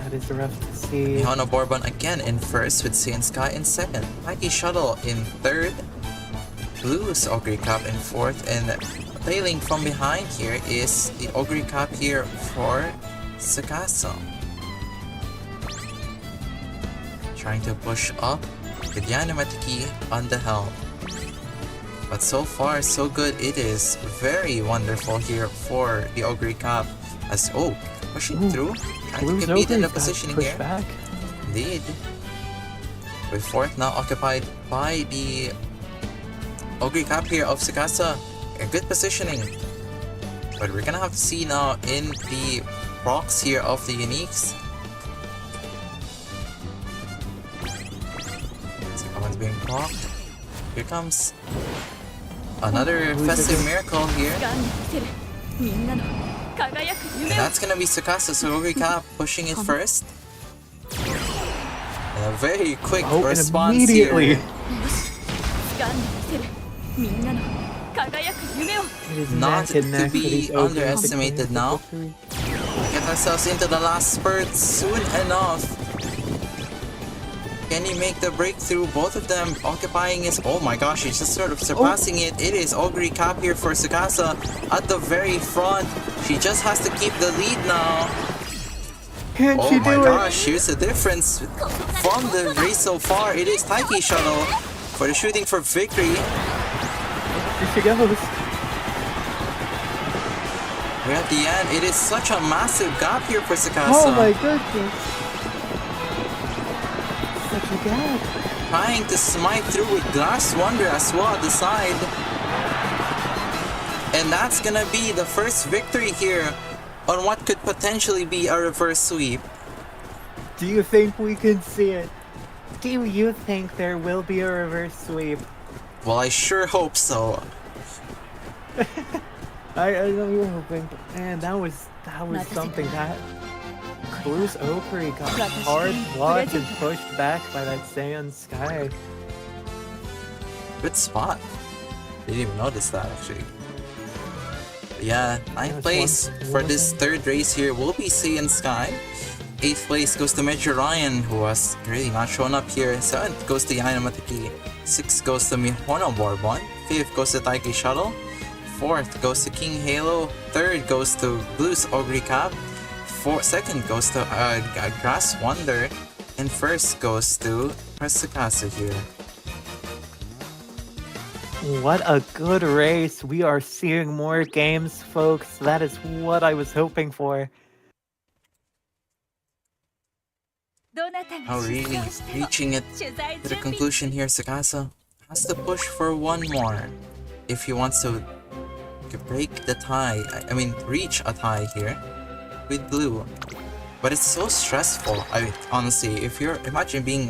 That is rough to see. Mihono Bourbon again in first with Saiyan Sky in second. Mikey Shuttle in third. Blue's Augury Cup in fourth, and tailing from behind here is the Augury Cup here for Tsukasa. Trying to push up with Yainomatiki on the helm. But so far, so good. It is very wonderful here for the Augury Cup. As pushing through, trying to compete in the positioning here. Back. Indeed. With fourth now occupied by the Augury Cup here of Tsukasa. A good positioning. But we're gonna have to see now in the procs here of the Uniques. Someone's being procced. Here comes another festive miracle here. And that's gonna be Tsukasa's Augury Cup pushing it first. And a very quick response immediately. here. It is Not neck and to neck for be these Auguries. underestimated now. Get ourselves into the last spurt soon enough. Can he make the breakthrough? Both of them occupying his... Oh my gosh, he's just sort of surpassing it. It is Augury Cup here for Tsukasa at the very front. She just has to keep the lead now. Can't Oh she my do gosh, here's the difference from the race so far. It is Taiki Shuttle for the shooting for victory. Here she goes. We're at the end. It is such a massive gap here for Tsukasa. Oh my goodness. Such a gap. Trying to smite through with Glass Wonder as well at the side. And that's gonna be the first victory here on what could potentially be a reverse sweep. Do you think we can see it? Do you think there will be a reverse sweep? Well, I sure hope so. I know you're hoping, but man, that was something. That Blue's Okuri got hard blocked and pushed back by that Saiyan Sky. Good spot. Didn't even notice that actually. But yeah, 9th place for this third race here will be Saiyan Sky. 8th place goes to Major Ryan, who has really not shown up here. 7th goes to Yaina Mateki. 6th goes to Mihono Bourbon. 5th goes to Taiki Shuttle. 4th goes to King Halo. 3rd goes to Blues Ogre Cap. 2nd goes to Grass Wonder. And 1st goes to Tsukasa here. What a good race. We are seeing more games, folks. That is what I was hoping for. Oh, really? Reaching it to the conclusion here, Tsukasa has to push for one more if he wants to break the tie. I mean, reach a tie here with Blue. But it's so stressful. I mean, honestly, if you're imagine being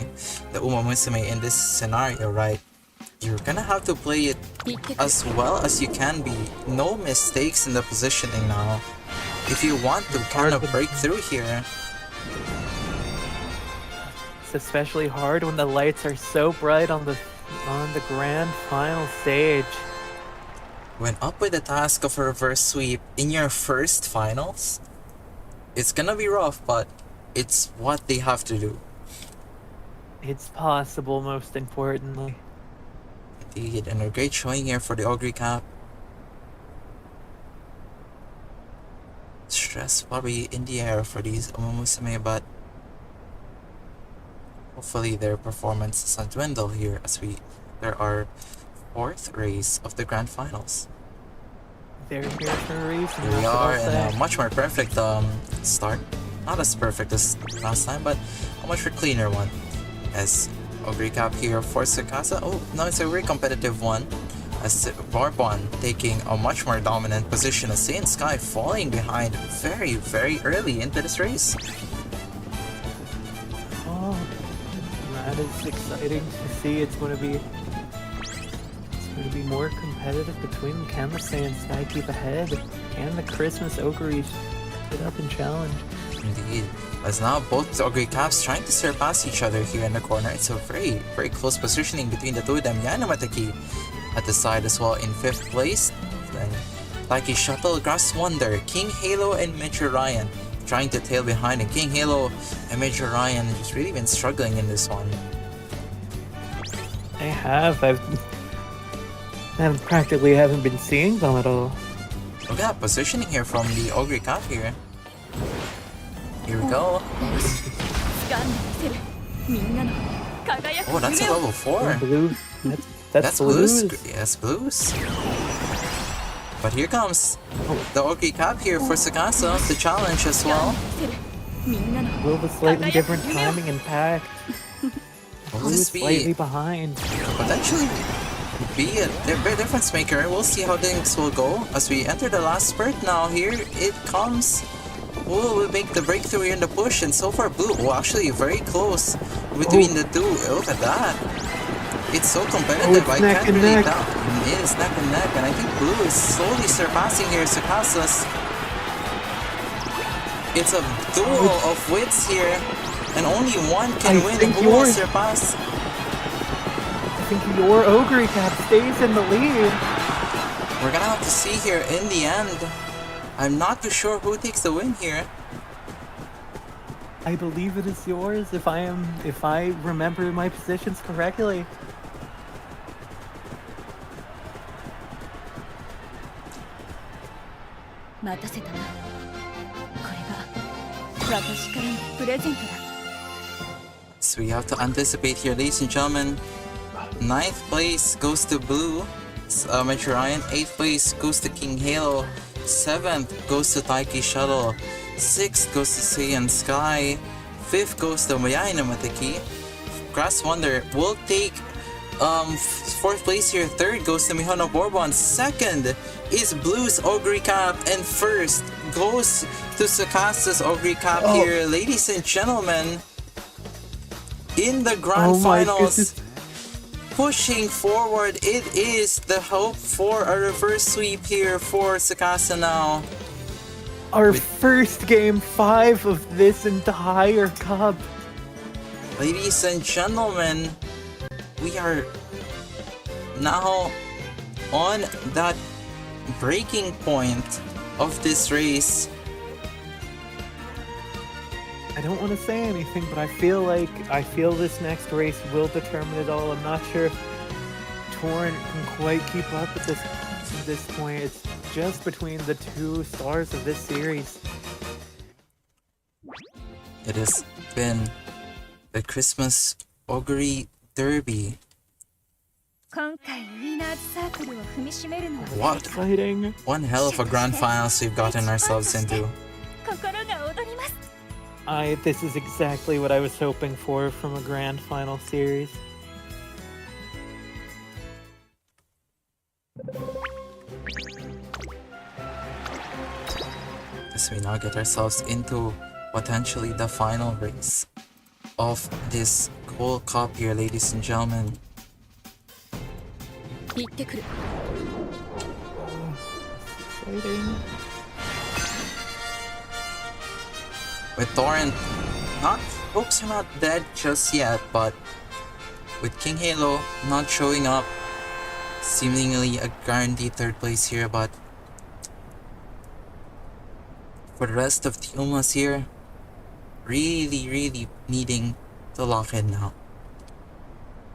the Umamusume in this scenario, right? You're gonna have to play it as well as you can be. No mistakes in the positioning now. If you want to kind of break through here. It's especially hard when the lights are so bright on the grand final stage. When up with the task of a reverse sweep in your first finals, it's gonna be rough, but it's what they have to do. It's possible, most importantly. Indeed, and a great showing here for the Ogre Cap. Stress probably in the air for these Umamusume, but hopefully their performance doesn't dwindle here as there are 4th race of the grand finals. They're here for a reason. Here we are in a much more perfect start. Not as perfect as last time, but a much more cleaner one. As Ogre Cap here for Tsukasa. Oh, no, it's a very competitive one. As Bourbon taking a much more dominant position as Saiyan Sky falling behind very, very early into this race. Oh, that is exciting to see. It's going to be more competitive between can the Saiyan Sky keep ahead? Can the Christmas Ogres get up and challenge? Indeed. As now both Ogre Caps trying to surpass each other here in the corner. It's a very, very close positioning between the two of them. Yaina Mateki at the side as well in 5th place. Then Taiki Shuttle, Grass Wonder, King Halo, and Major Ryan trying to tail behind. And King Halo and Major Ryan have just really been struggling in this one. I practically haven't been seeing them at all. Look at that positioning here from the Ogre Cap here. Here we go. Oh, that's a level 4. Blue. That's Blues. Yes, Blues. But here comes the Ogre Cap here for Tsukasa to challenge as well. Will the slightly different timing impact? Will this be slightly behind? potentially be a difference maker? We'll see how things will go as we enter the last spurt now. Here it comes. Who will make the breakthrough here in the push? And so far, Blue, actually very close between the two. Look at that. It's so competitive. I can't really tell. It is neck and neck, and I think Blue is slowly surpassing here Tsukasa's. It's a duel of wits here, and only one can win. Who will surpass? I think your Ogre Cap stays in the lead. We're gonna have to see here in the end. I'm not too sure who takes the win here. I believe it is yours if I remember my positions correctly. So we have to anticipate here, ladies and gentlemen. 9th place goes to Blue, Major Ryan. 8th place goes to King Halo. 7th goes to Taiki Shuttle. 6th goes to Saiyan Sky. 5th goes to Yaina Mateki. Grass Wonder will take 4th place here. 3rd goes to Mihono Bourbon. 2nd is Blue's Ogre Cap. And 1st goes to Tsukasa's Ogre Cap here. Ladies and gentlemen, in the grand Oh my finals. goodness. Pushing forward, it is the hope for a reverse sweep here for Tsukasa now. Our first game 5 of this entire cup. Ladies and gentlemen, we are now on that breaking point of this race. I don't want to say anything, but I feel this next race will determine it all. I'm not sure if Torrent can quite keep up at this point. It's just between the two stars of this series. It has been the Christmas Augury Derby. 今回ウィナーズサークルを踏みしめるのは What Exciting. one hell of a grand finals we've gotten ourselves into. 心が躍ります This is exactly what I was hoping for from a grand final series. As we now get ourselves into potentially the final race of this Gold Cup here, ladies and gentlemen. 行ってくる Exciting. With Torrent, hopes are not dead just yet, but with King Halo not showing up, seemingly a guaranteed third place here, but for the rest of the Umas here, really needing to lock in now.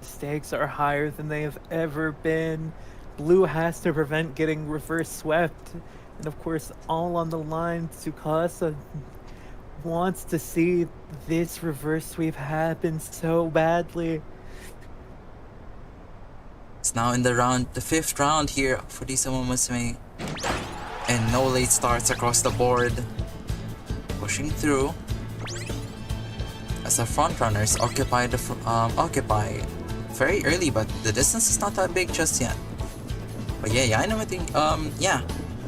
Stakes are higher than they have ever been. Blue has to prevent getting reverse swept. And of course, all on the line, Tsukasa wants to see this reverse sweep happen so badly. It's now in the fifth round here for these Umamusume. And no late starts across the board. Pushing through. As the front runners occupy very early, but the distance is not that big just yet. But yeah, I know what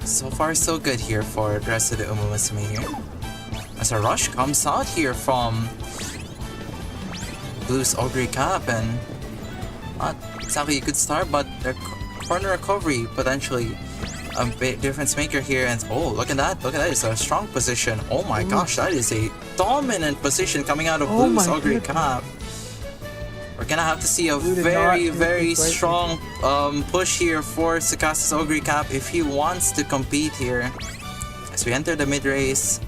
so far so good here for the rest of the Umamusume here. As a rush comes out here from Blue's Augury Cap, and not exactly a good start, but the corner recovery potentially a big difference maker here. And oh, look at that, it's a strong position. Oh my gosh, that is a dominant position coming out of Blue's Augury Cap. We're gonna have to see a very strong push here for Tsukasa's Augury Cap if he wants to compete here as we enter the mid-race.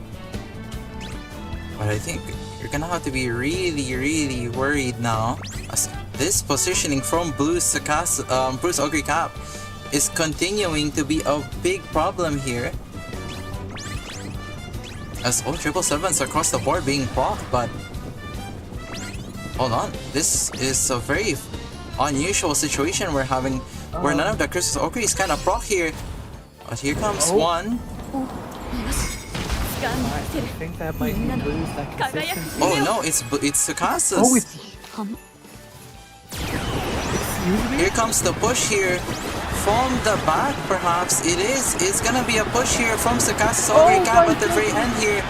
But I think you're gonna have to be really worried now, as this positioning from Blue's Augury Cap is continuing to be a big problem here. As all 777s across the board being procced, but hold on, this is a very unusual situation we're having, where none of the Christmas Augury is kind of proc here. But here comes one. I think that might be Blue's that consistency. Oh no, it's Tsukasa's. Oh, it's... Excuse me? Here comes the push here from the back, perhaps. It's gonna be a push here from Tsukasa's Augury Cap at the very end here.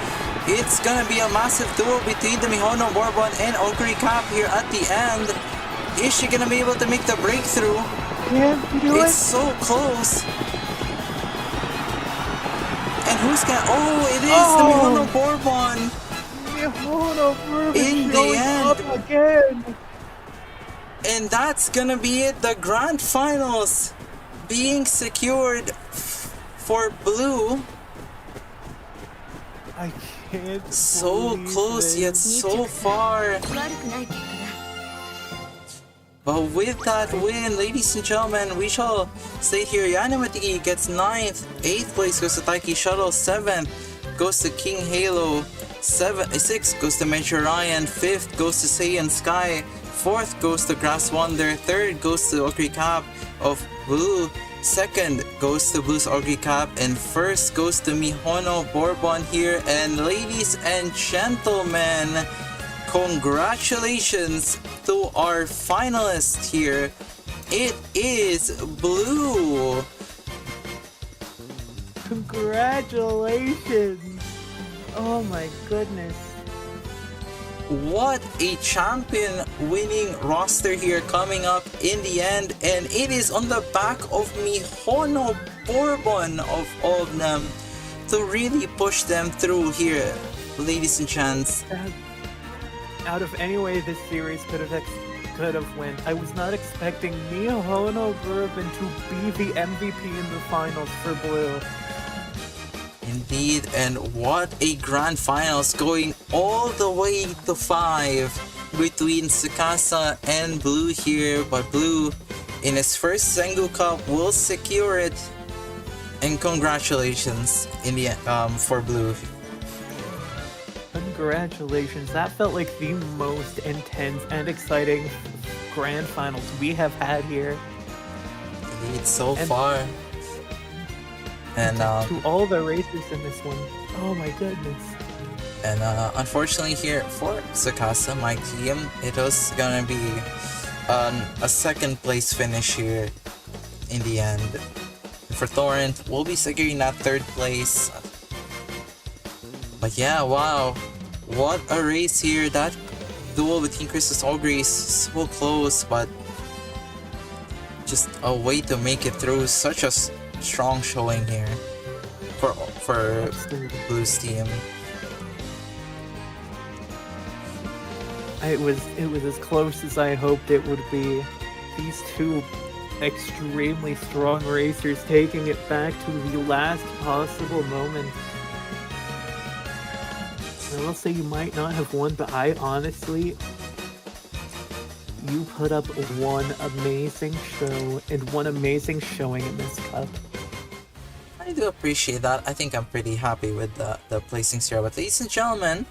It's gonna be a massive duel between the Mihono Bourbon and Augury Cap here at the end. Is she gonna be able to make the breakthrough? Can't do It's it. so close. And who's gonna... Oh, it is the Mihono Bourbon. Mihono Bourbon In the showing end. up again. And that's gonna be it. The grand finals being secured for Blue. I can't So believe close this. yet so far. 悪くない結果だ But with that win, ladies and gentlemen, we shall stay here. Yanamati gets 9th, 8th place goes to Taiki Shuttle, 7th goes to King Halo, 6th goes to Major Ryan, 5th goes to Saiyan Sky, 4th goes to Grass Wonder, 3rd goes to Augury Cap of Blue, 2nd goes to Blue's Augury Cap, and 1st goes to Mihono Bourbon here. And ladies and gentlemen, congratulations to our finalists here. It is Blue. Congratulations. Oh my goodness. what a champion winning roster here coming up in the end, and it is on the back of Mihono Bourbon of all of them to really push them through here, ladies and gents. Out of any way this series could have went, I was not expecting Mihono Bourbon to be the MVP in the finals for Blue. Indeed, and what a grand finals, going all the way to 5 between Tsukasa and Blue here, but Blue in his first Tengu Cup will secure it, and congratulations in the for Blue. Congratulations, that felt like the most intense and exciting grand finals we have had here. Indeed, so far. And to all the races in this one. Oh my goodness. And unfortunately here for Tsukasa, my team, it was gonna be a second place finish here in the end. For Torrent, we'll be securing that third place. But yeah, wow. What a race here. That duel between Christus Ogre is so close, but just a way to make it through. Such a strong showing here for Blue's team. It was as close as I hoped it would be. These two extremely strong racers taking it back to the last possible moment. I will say you might not have won, but you put up one amazing show and one amazing showing in this cup. I do appreciate that. I think I'm pretty happy with the placings here. But ladies and gentlemen,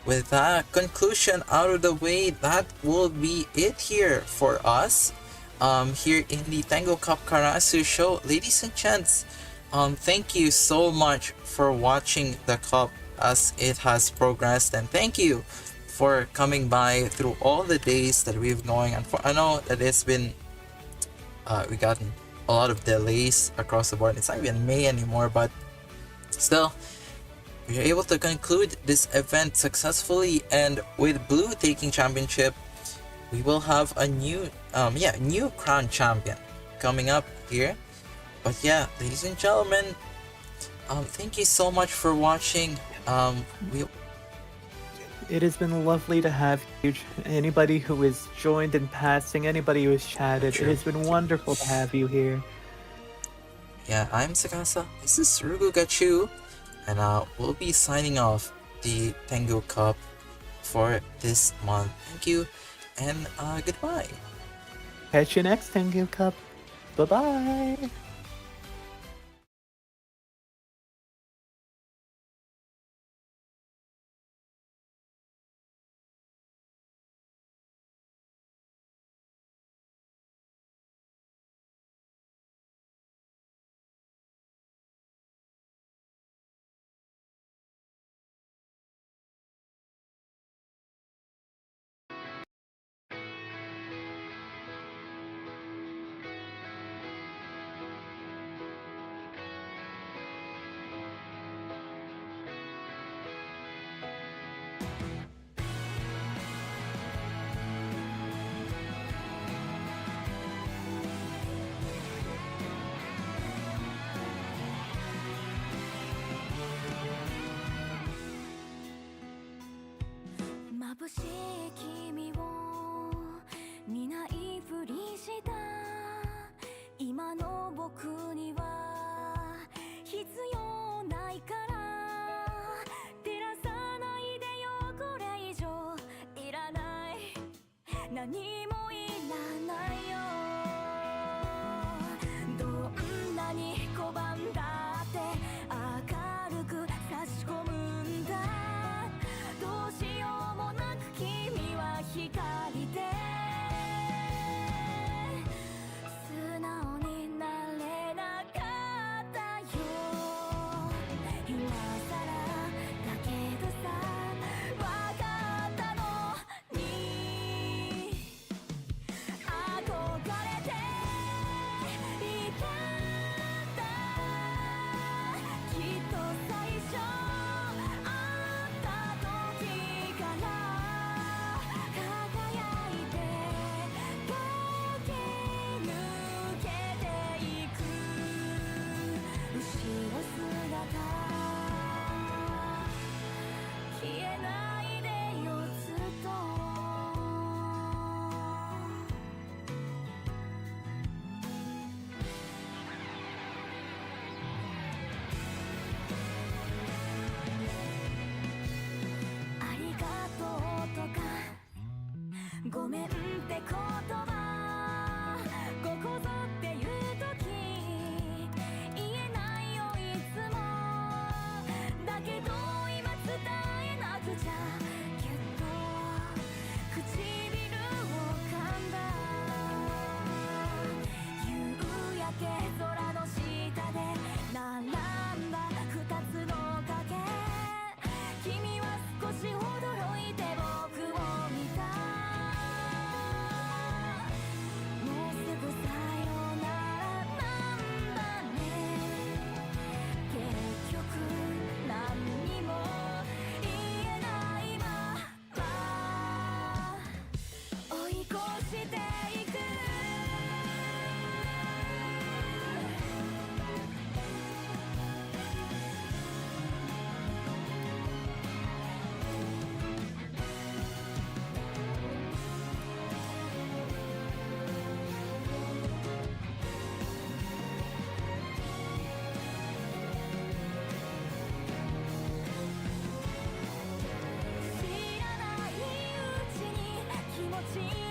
with that conclusion out of the way, that will be it here for us here in the Tengu Cup Karasu show. Ladies and gents, thank you so much for watching the cup as it has progressed, and thank you for coming by through all the days that we've going. And I know that it's been we gotten a lot of delays across the board. It's not even May anymore, but still we are able to conclude this event successfully, and with Blue taking championship, we will have a new crown champion coming up here. But yeah, ladies and gentlemen, thank you so much for watching. It has been lovely to have you. Anybody who has joined in passing, anybody who has chatted, Sure. It has been wonderful to have you here. Yeah, I'm Tsukasa. This is Rugu Gachu, and we'll be signing off the Tengu Cup for this month. Thank you, and goodbye. Catch you next Tengu Cup. Bye-bye.眩しい君を見ないふりした今の僕には必要ないから照らさないでよこれ以上いらない何もいらないよどんなに拒んだって明るく差し込むんだどうしようもなく君は光で素直になれなかったよ今さらだけどさわかったのに憧れていたんだきっと最初会った時からごめんって言葉ここぞっていう時言えないよいつもだけど今伝えなくちゃきっと唇を噛んだ夕焼け空の下で並んだ二つの影君は少し驚いて僕を見たもうすぐさよならなんだね結局何にも言えないまま追い越していく知らないうちに気持ち